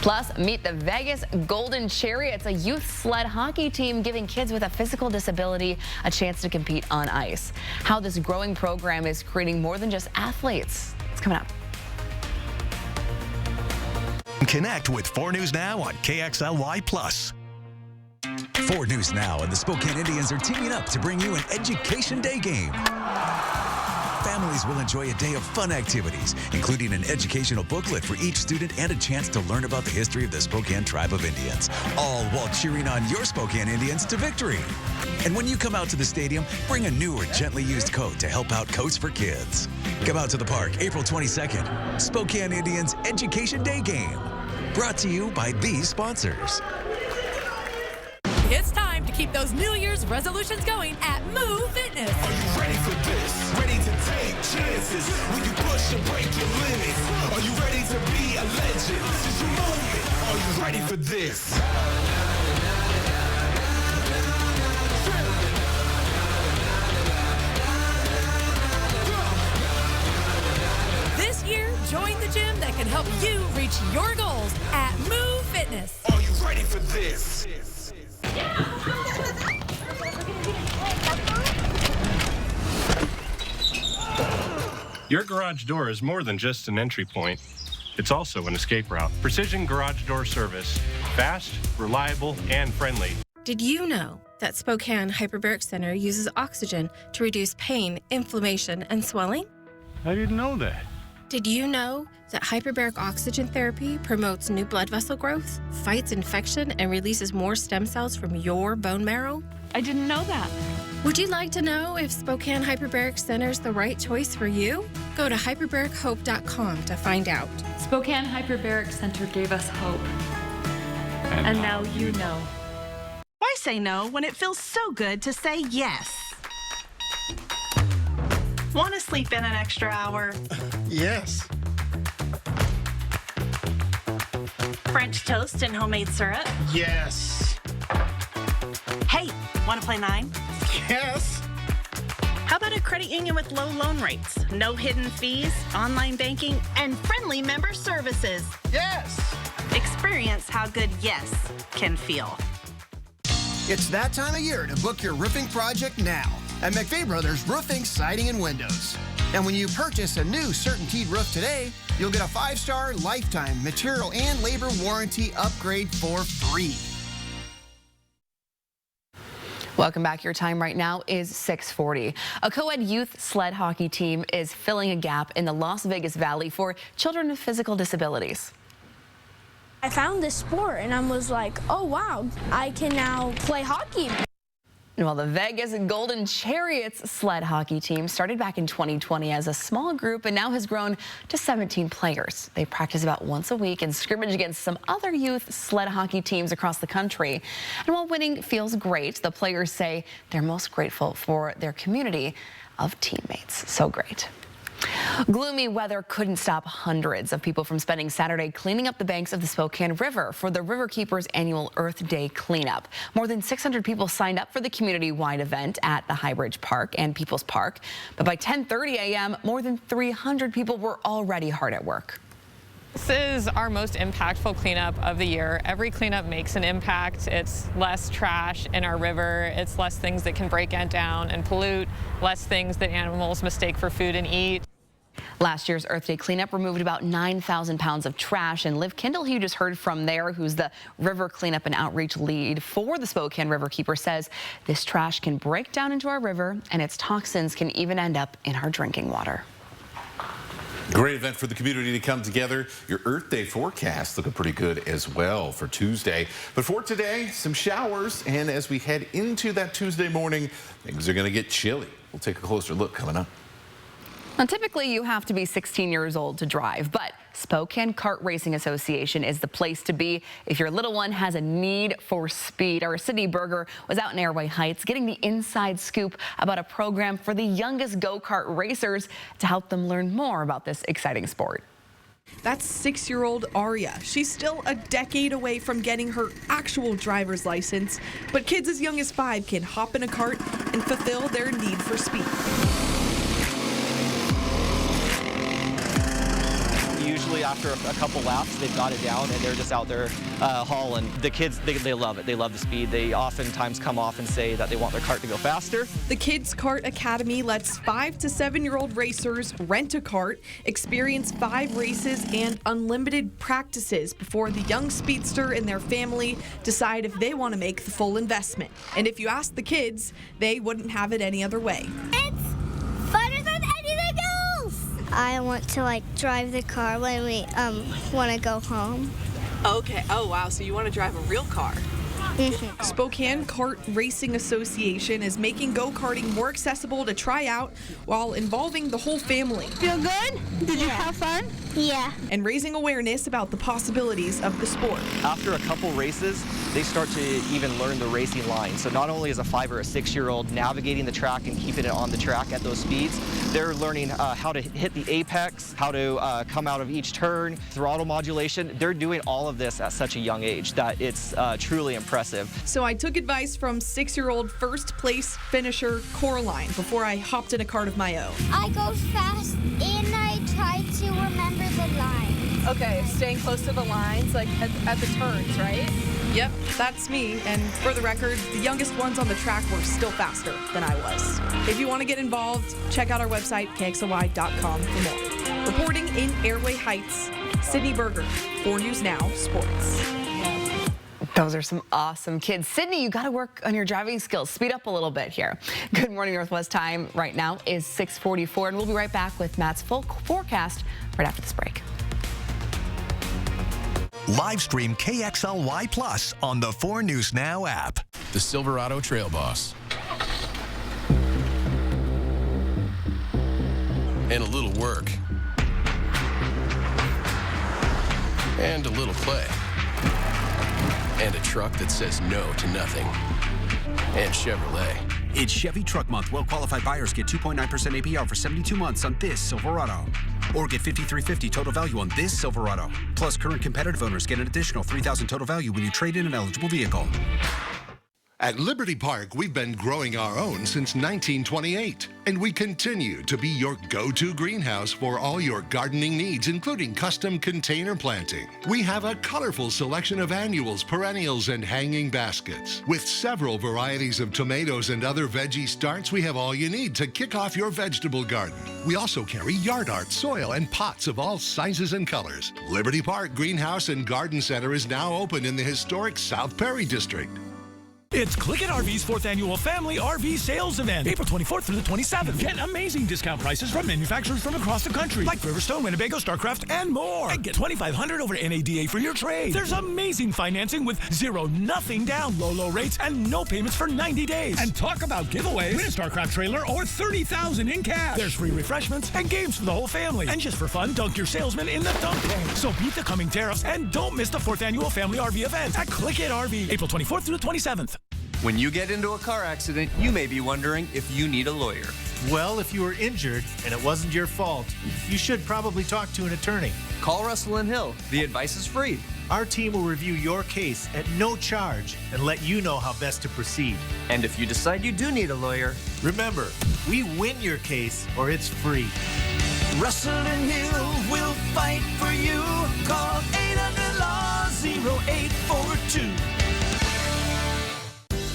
Plus, meet the Vegas Golden Chariots, a youth sled hockey team giving kids with a physical disability a chance to compete on ice. How this growing program is creating more than just athletes. It's coming up. Connect with 4 News Now on KXLY+. 4 News Now and the Spokane Indians are teaming up to bring you an Education Day game. Families will enjoy a day of fun activities, including an educational booklet for each student and a chance to learn about the history of the Spokane Tribe of Indians, all while cheering on your Spokane Indians to victory. And when you come out to the stadium, bring a new or gently used coat to help out Coats for Kids. Come out to the park April 22nd. Spokane Indians Education Day game. Brought to you by these sponsors. It's time to keep those New Year's resolutions going at Move Fitness. Are you ready for this? Ready to take chances? Will you push and break your limits? Are you ready to be a legend? This is your moment. Are you ready for this? This year, join the gym that can help you reach your goals at Move Fitness. Are you ready for this? Your garage door is more than just an entry point. It's also an escape route. Precision Garage Door Service. Fast, reliable, and friendly. Did you know that Spokane Hyperbaric Center uses oxygen to reduce pain, inflammation, and swelling? I didn't know that. Did you know that hyperbaric oxygen therapy promotes new blood vessel growth, fights infection, and releases more stem cells from your bone marrow? I didn't know that. Would you like to know if Spokane Hyperbaric Center is the right choice for you? Go to hyperbarichope.com to find out. Spokane Hyperbaric Center gave us hope. And now you know. Why say no when it feels so good to say yes? Want to sleep in an extra hour? Yes. French toast and homemade syrup? Yes. Hey, want to play 9? Yes. How about a credit union with low loan rates, no hidden fees, online banking, and friendly member services? Yes. Experience how good yes can feel. It's that time of year to book your roofing project now at McVeigh Brothers Roofing, Siding, and Windows. And when you purchase a new CertainTeed roof today, you'll get a 5-star lifetime material and labor warranty upgrade for free. Welcome back. Your time right now is 6:40. A co-ed youth sled hockey team is filling a gap in the Las Vegas Valley for children with physical disabilities. I found this sport and I was like, oh wow, I can now play hockey. Well, the Vegas Golden Chariots sled hockey team started back in 2020 as a small group and now has grown to 17 players. They practice about once a week and scrimmage against some other youth sled hockey teams across the country. And while winning feels great, the players say they're most grateful for their community of teammates. So great. Gloomy weather couldn't stop hundreds of people from spending Saturday cleaning up the banks of the Spokane River for the Riverkeepers annual Earth Day cleanup. More than 600 people signed up for the community-wide event at the Highbridge Park and People's Park. But by 10:30 a.m., more than 300 people were already hard at work. This is our most impactful cleanup of the year. Every cleanup makes an impact. It's less trash in our river. It's less things that can break it down and pollute, less things that animals mistake for food and eat. Last year's Earth Day cleanup removed about 9,000 pounds of trash, and Liv Kindle, who you just heard from there, who's the river cleanup and outreach lead for the Spokane Riverkeeper, says this trash can break down into our river and its toxins can even end up in our drinking water. Great event for the community to come together. Your Earth Day forecast looking pretty good as well for Tuesday. But for today, some showers, and as we head into that Tuesday morning, things are going to get chilly. We'll take a closer look coming up. Now, typically, you have to be 16 years old to drive, but Spokane Kart Racing Association is the place to be if your little one has a need for speed. Our Sydney Berger was out in Airway Heights getting the inside scoop about a program for the youngest go-kart racers to help them learn more about this exciting sport. That's 6-year-old Aria. She's still a decade away from getting her actual driver's license, but kids as young as 5 can hop in a kart and fulfill their need for speed. Usually after a couple laps, they've got it down and they're just out there hauling. The kids, they love it. They love the speed. They oftentimes come off and say that they want their kart to go faster. The Kids Kart Academy lets 5 to 7-year-old racers rent a kart, experience 5 races, and unlimited practices before the young speedster and their family decide if they want to make the full investment. And if you ask the kids, they wouldn't have it any other way. Funner than anything else! I want to drive the car when we want to go home. Okay. Oh, wow. So you want to drive a real car? Spokane Kart Racing Association is making go-karting more accessible to try out while involving the whole family. Feel good? Did you have fun? Yeah. And raising awareness about the possibilities of the sport. After a couple races, they start to even learn the racing line. So not only is a 5 or a 6-year-old navigating the track and keeping it on the track at those speeds, they're learning how to hit the apex, how to come out of each turn, throttle modulation. They're doing all of this at such a young age that it's truly impressive. So I took advice from 6-year-old first place finisher Coraline before I hopped in a kart of my own. I go fast and I try to remember the lines. Okay, staying close to the lines, like at the turns, right? Yep, that's me. And for the record, the youngest ones on the track were still faster than I was. If you want to get involved, check out our website, KXLY.com for more. Reporting in Airway Heights, Sydney Berger, 4 News Now Sports. Those are some awesome kids. Sydney, you got to work on your driving skills. Speed up a little bit here. Good morning, Northwest time right now is 6:44, and we'll be right back with Matt's full forecast right after this break. Live stream KXLY Plus on the 4 News Now app. The Silverado Trail Boss. And a little work. And a little play. And a truck that says no to nothing. And Chevrolet. It's Chevy Truck Month. Well-qualified buyers get 2.9% APR for 72 months on this Silverado. Or get $5,350 total value on this Silverado. Plus, current competitive owners get an additional $3,000 total value when you trade in an eligible vehicle. At Liberty Park, we've been growing our own since 1928, and we continue to be your go-to greenhouse for all your gardening needs, including custom container planting. We have a colorful selection of annuals, perennials, and hanging baskets. With several varieties of tomatoes and other veggie starts, we have all you need to kick off your vegetable garden. We also carry yard art, soil, and pots of all sizes and colors. Liberty Park Greenhouse and Garden Center is now open in the historic South Perry District. It's Click It RV's 4th annual Family RV Sales Event, April 24th through the 27th. Get amazing discount prices from manufacturers from across the country, like Riverstone, Winnebago, StarCraft, and more. And get $2,500 over NADA for your trade. There's amazing financing with nothing down, low rates, and no payments for 90 days. And talk about giveaways. Win a StarCraft trailer or $30,000 in cash. There's free refreshments and games for the whole family. And just for fun, dunk your salesman in the dunk tank. So beat the coming tariffs and don't miss the 4th annual Family RV event at Click It RV, April 24th through the 27th. When you get into a car accident, you may be wondering if you need a lawyer. Well, if you were injured and it wasn't your fault, you should probably talk to an attorney. Call Russell & Hill. The advice is free. Our team will review your case at no charge and let you know how best to proceed. And if you decide you do need a lawyer, remember, we win your case or it's free. Russell & Hill will fight for you. Call 800-LAW-0842.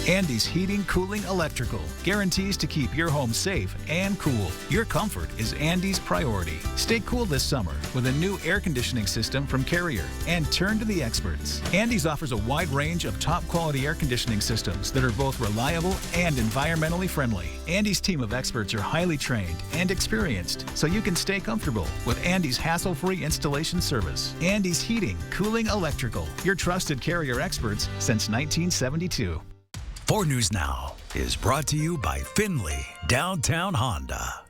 Andy's Heating, Cooling, Electrical guarantees to keep your home safe and cool. Your comfort is Andy's priority. Stay cool this summer with a new air conditioning system from Carrier and turn to the experts. Andy's offers a wide range of top quality air conditioning systems that are both reliable and environmentally friendly. Andy's team of experts are highly trained and experienced, so you can stay comfortable with Andy's hassle-free installation service. Andy's Heating, Cooling, Electrical, your trusted Carrier experts since 1972. 4 News Now is brought to you by Finley Downtown Honda.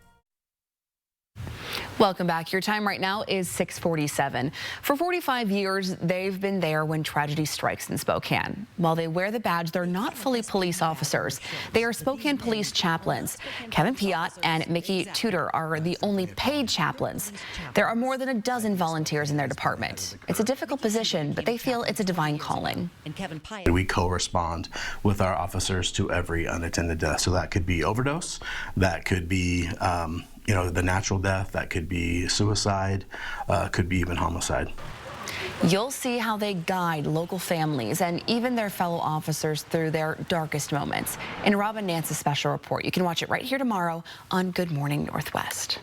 Welcome back. Your time right now is 6:47. For 45 years, they've been there when tragedy strikes in Spokane. While they wear the badge, they're not fully police officers. They are Spokane police chaplains. Kevin Piot and Mickey Tudor are the only paid chaplains. There are more than a dozen volunteers in their department. It's a difficult position, but they feel it's a divine calling. We co-respond with our officers to every unattended death. So that could be overdose, that could be the natural death, that could be suicide, could be even homicide. You'll see how they guide local families and even their fellow officers through their darkest moments. In Robin Nance's special report, you can watch it right here tomorrow on Good Morning Northwest.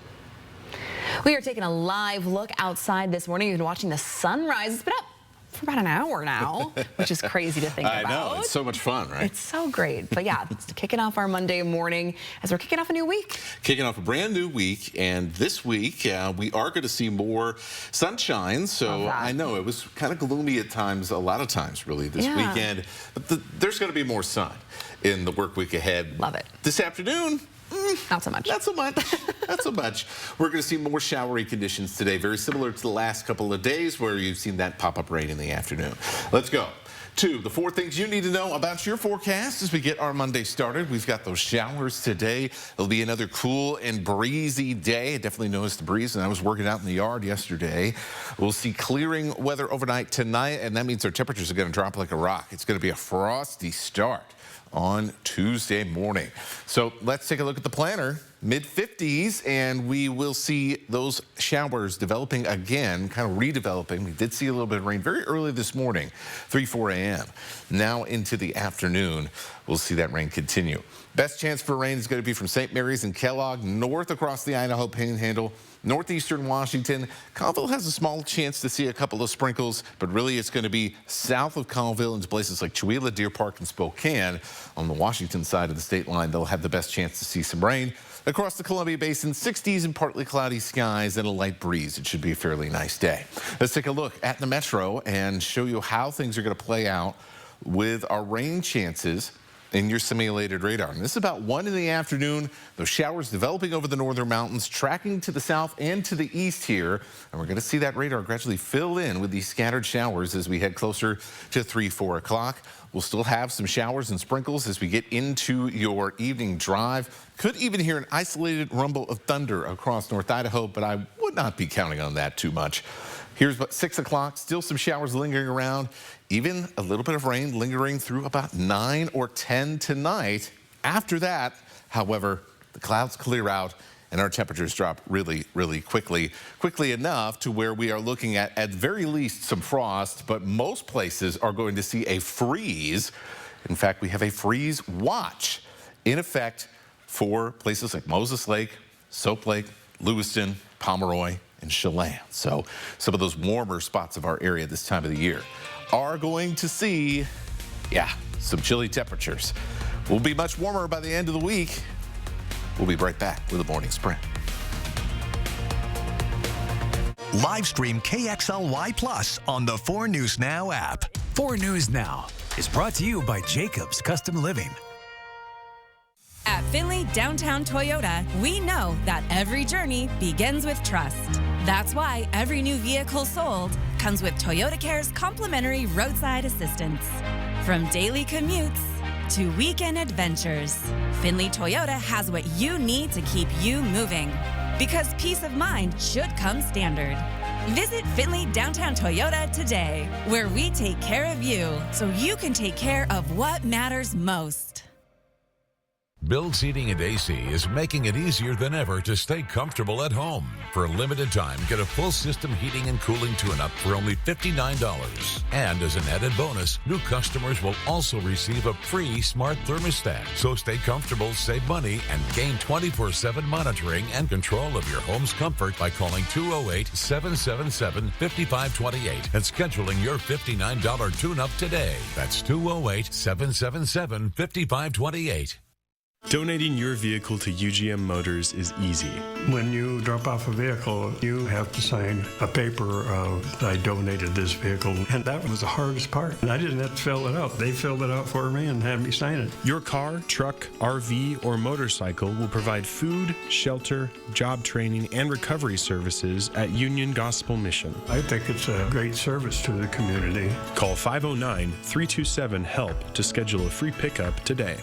We are taking a live look outside this morning. You've been watching the sunrise. It's been up for about an hour now, which is crazy to think about. I know, it's so much fun, right? It's so great. But yeah, it's kicking off our Monday morning as we're kicking off a new week. Kicking off a brand new week, and this week we are going to see more sunshine. So I know it was kind of gloomy at times, a lot of times really this weekend. But there's going to be more sun in the work week ahead. Love it. This afternoon, not so much. Not so much. Not so much. We're going to see more showery conditions today, very similar to the last couple of days where you've seen that pop-up rain in the afternoon. Let's go to the 4 things you need to know about your forecast as we get our Monday started. We've got those showers today. It'll be another cool and breezy day. I definitely noticed the breeze, and I was working out in the yard yesterday. We'll see clearing weather overnight tonight, and that means our temperatures are going to drop like a rock. It's going to be a frosty start on Tuesday morning. So let's take a look at the planner mid-50s, and we will see those showers developing again, kind of redeveloping. We did see a little bit of rain very early this morning, 4 a.m. Now into the afternoon, we'll see that rain continue. Best chance for rain is going to be from St. Mary's and Kellogg, north across the Idaho Panhandle, northeastern Washington. Colville has a small chance to see a couple of sprinkles, but really it's going to be south of Colville into places like Chewelah, Deer Park, and Spokane. On the Washington side of the state line, they'll have the best chance to see some rain. Across the Columbia Basin, 60s and partly cloudy skies and a light breeze. It should be a fairly nice day. Let's take a look at the metro and show you how things are going to play out with our rain chances in your simulated radar. And this is about 1 in the afternoon. Those showers developing over the northern mountains, tracking to the south and to the east here. And we're going to see that radar gradually fill in with these scattered showers as we head closer to 3, 4 o'clock. We'll still have some showers and sprinkles as we get into your evening drive. Could even hear an isolated rumble of thunder across North Idaho, but I would not be counting on that too much. Here's what 6 o'clock, still some showers lingering around, even a little bit of rain lingering through about 9 or 10 tonight. After that, however, the clouds clear out and our temperatures drop really, really quickly enough to where we are looking at very least some frost, but most places are going to see a freeze. In fact, we have a freeze watch in effect for places like Moses Lake, Soap Lake, Lewiston, Pomeroy, and Chelan. So some of those warmer spots of our area this time of the year are going to see, some chilly temperatures. We'll be much warmer by the end of the week. We'll be right back with a morning sprint. Live stream KXLY Plus on the 4 News Now app. 4 News Now is brought to you by Jacobs Custom Living. At Findlay Downtown Toyota, we know that every journey begins with trust. That's why every new vehicle sold comes with Toyota Care's complimentary roadside assistance. From daily commutes to weekend adventures, Findlay Toyota has what you need to keep you moving. Because peace of mind should come standard. Visit Findlay Downtown Toyota today, where we take care of you so you can take care of what matters most. Build Heating and AC is making it easier than ever to stay comfortable at home. For a limited time, get a full system heating and cooling tune-up for only $59. And as an added bonus, new customers will also receive a free smart thermostat. So stay comfortable, save money, and gain 24/7 monitoring and control of your home's comfort by calling 208-777-5528 and scheduling your $59 tune-up today. That's 208-777-5528. Donating your vehicle to UGM Motors is easy. When you drop off a vehicle, you have to sign a paper of, I donated this vehicle. And that was the hardest part. And I didn't have to fill it out. They filled it out for me and had me sign it. Your car, truck, RV, or motorcycle will provide food, shelter, job training, and recovery services at Union Gospel Mission. I think it's a great service to the community. Call 509-327-HELP to schedule a free pickup today.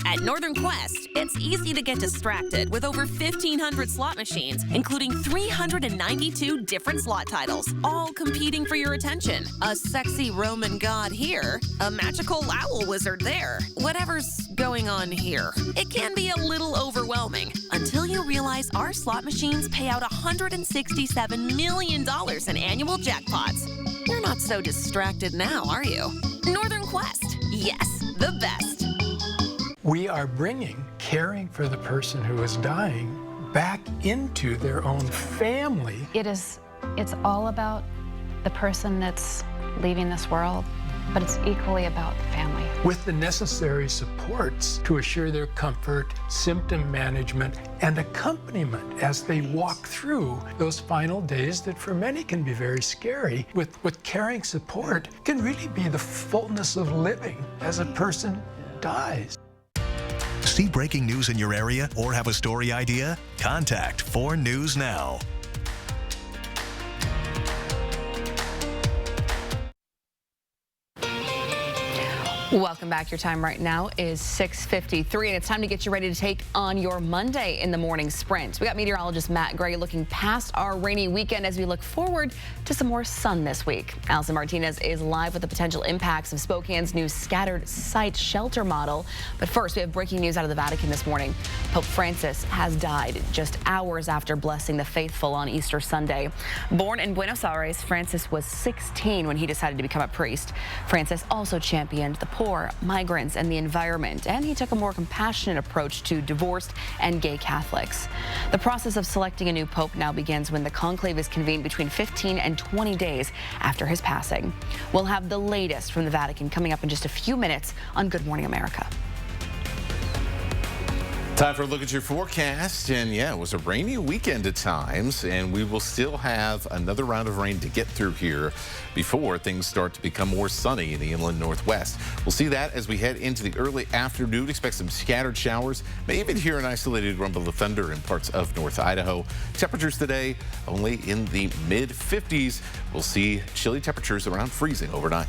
At Northern Quest, it's easy to get distracted with over 1,500 slot machines, including 392 different slot titles, all competing for your attention. A sexy Roman god here, a magical owl wizard there. Whatever's going on here. It can be a little overwhelming until you realize our slot machines pay out $167 million in annual jackpots. You're not so distracted now, are you? Northern Quest. Yes, the best. We are bringing caring for the person who is dying back into their own family. It's all about the person that's leaving this world, but it's equally about the family. With the necessary supports to assure their comfort, symptom management, and accompaniment as they walk through those final days that for many can be very scary. With caring support can really be the fullness of living as a person dies. See breaking news in your area or have a story idea? Contact 4 News Now. Welcome back. Your time right now is 6:53, and it's time to get you ready to take on your Monday in the morning sprint. We got meteorologist Matt Gray looking past our rainy weekend as we look forward to some more sun this week. Allison Martinez is live with the potential impacts of Spokane's new scattered site shelter model. But first, we have breaking news out of the Vatican this morning. Pope Francis has died just hours after blessing the faithful on Easter Sunday. Born in Buenos Aires, Francis was 16 when he decided to become a priest. Francis also championed the poor, migrants, and the environment, and he took a more compassionate approach to divorced and gay Catholics. The process of selecting a new pope now begins when the conclave is convened between 15 and 20 days after his passing. We'll have the latest from the Vatican coming up in just a few minutes on Good Morning America. Time for a look at your forecast, and yeah, it was a rainy weekend at times, and we will still have another round of rain to get through here before things start to become more sunny in the inland northwest. We'll see that as we head into the early afternoon. Expect some scattered showers, may even hear an isolated rumble of thunder in parts of North Idaho. Temperatures today only in the mid-50s. We'll see chilly temperatures around freezing overnight.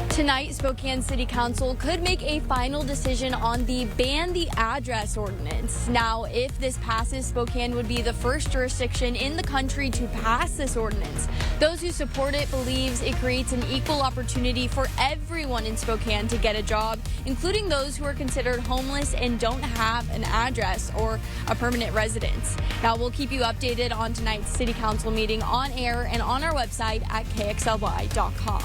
Tonight, Spokane City Council could make a final decision on the ban the address ordinance. Now, if this passes, Spokane would be the first jurisdiction in the country to pass this ordinance. Those who support it believes it creates an equal opportunity for everyone in Spokane to get a job, including those who are considered homeless and don't have an address or a permanent residence. Now, we'll keep you updated on tonight's City Council meeting on air and on our website at kxly.com.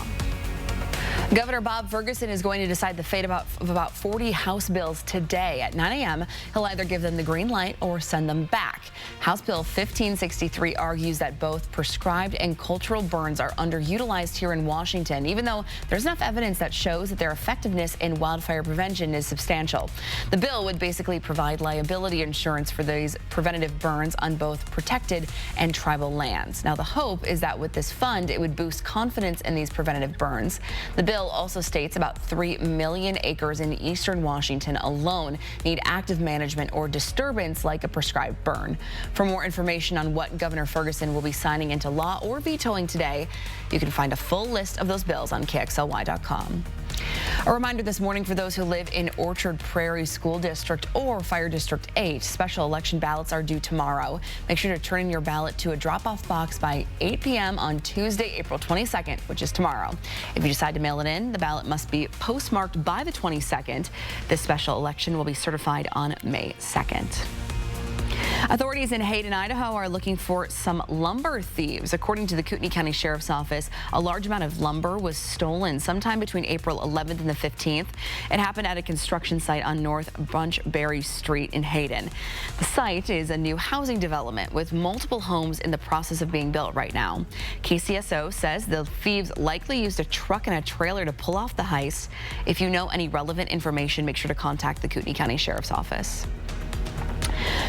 Governor Bob Ferguson is going to decide the fate of about 40 House bills today at 9 a.m. He'll either give them the green light or send them back. House Bill 1563 argues that both prescribed and cultural burns are underutilized here in Washington, even though there's enough evidence that shows that their effectiveness in wildfire prevention is substantial. The bill would basically provide liability insurance for these preventative burns on both protected and tribal lands. Now, the hope is that with this fund, it would boost confidence in these preventative burns. The bill also states about 3 million acres in eastern Washington alone need active management or disturbance like a prescribed burn. For more information on what Governor Ferguson will be signing into law or vetoing today, you can find a full list of those bills on KXLY.com. A reminder this morning for those who live in Orchard Prairie School District or Fire District 8, special election ballots are due tomorrow. Make sure to turn in your ballot to a drop-off box by 8 p.m. on Tuesday, April 22nd, which is tomorrow. If you decide to mail it in, the ballot must be postmarked by the 22nd. This special election will be certified on May 2nd. Authorities in Hayden, Idaho are looking for some lumber thieves. According to the Kootenai County Sheriff's Office, a large amount of lumber was stolen sometime between April 11th and the 15th. It happened at a construction site on North Bunchberry Street in Hayden. The site is a new housing development with multiple homes in the process of being built right now. KCSO says the thieves likely used a truck and a trailer to pull off the heist. If you know any relevant information, make sure to contact the Kootenai County Sheriff's Office.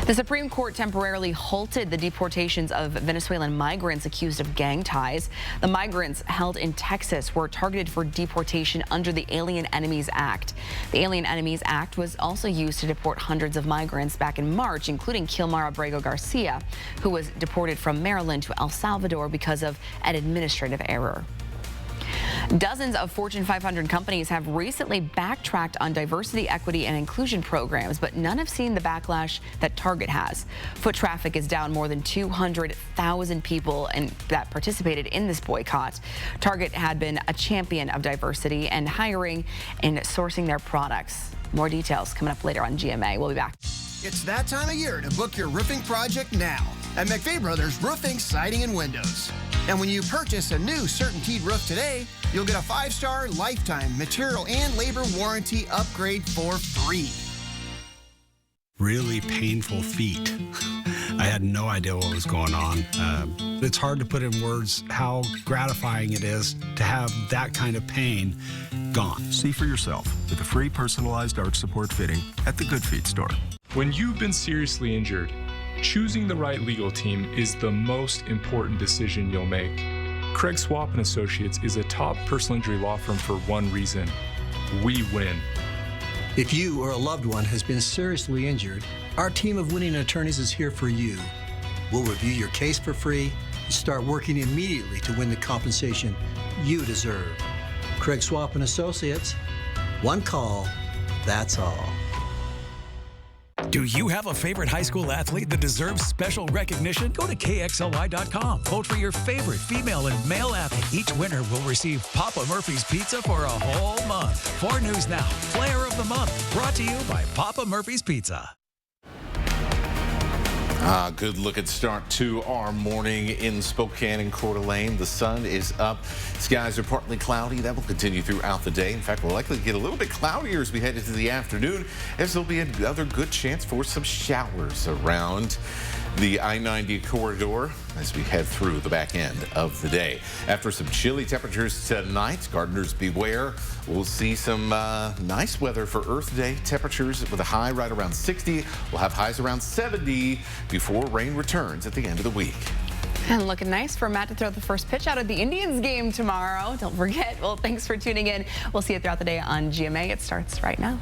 The Supreme Court temporarily halted the deportations of Venezuelan migrants accused of gang ties. The migrants held in Texas were targeted for deportation under the Alien Enemies Act. The Alien Enemies Act was also used to deport hundreds of migrants back in March, including Kilmar Abrego Garcia, who was deported from Maryland to El Salvador because of an administrative error. Dozens of Fortune 500 companies have recently backtracked on diversity, equity, and inclusion programs, but none have seen the backlash that Target has. Foot traffic is down more than 200,000 people that participated in this boycott. Target had been a champion of diversity and hiring and sourcing their products. More details coming up later on GMA. We'll be back. It's that time of year to book your roofing project now at McVeigh Brothers Roofing, Siding, and Windows. And when you purchase a new CertainTeed roof today, you'll get a 5-star lifetime material and labor warranty upgrade for free. Really painful feet. I had no idea what was going on. It's hard to put in words how gratifying it is to have that kind of pain gone. See for yourself with a free personalized arch support fitting at the Good Feet store. When you've been seriously injured, choosing the right legal team is the most important decision you'll make. Craig Swap & Associates is a top personal injury law firm for one reason: we win. If you or a loved one has been seriously injured, our team of winning attorneys is here for you. We'll review your case for free, start working immediately to win the compensation you deserve. Craig Swap and Associates, one call, that's all. Do you have a favorite high school athlete that deserves special recognition? Go to KXLY.com. Vote for your favorite female and male athlete. Each winner will receive Papa Murphy's Pizza for a whole month. 4 News Now, Player of the Month, brought to you by Papa Murphy's Pizza. Good looking start to our morning in Spokane and Coeur d'Alene. The sun is up. Skies are partly cloudy. That will continue throughout the day. In fact, we'll likely get a little bit cloudier as we head into the afternoon, as there'll be another good chance for some showers around the I-90 corridor as we head through the back end of the day. After some chilly temperatures tonight, gardeners beware. We'll see some nice weather for Earth Day. Temperatures with a high right around 60. We'll have highs around 70 before rain returns at the end of the week. And looking nice for Matt to throw the first pitch out of the Indians game tomorrow. Don't forget. Well, thanks for tuning in. We'll see you throughout the day on GMA. It starts right now.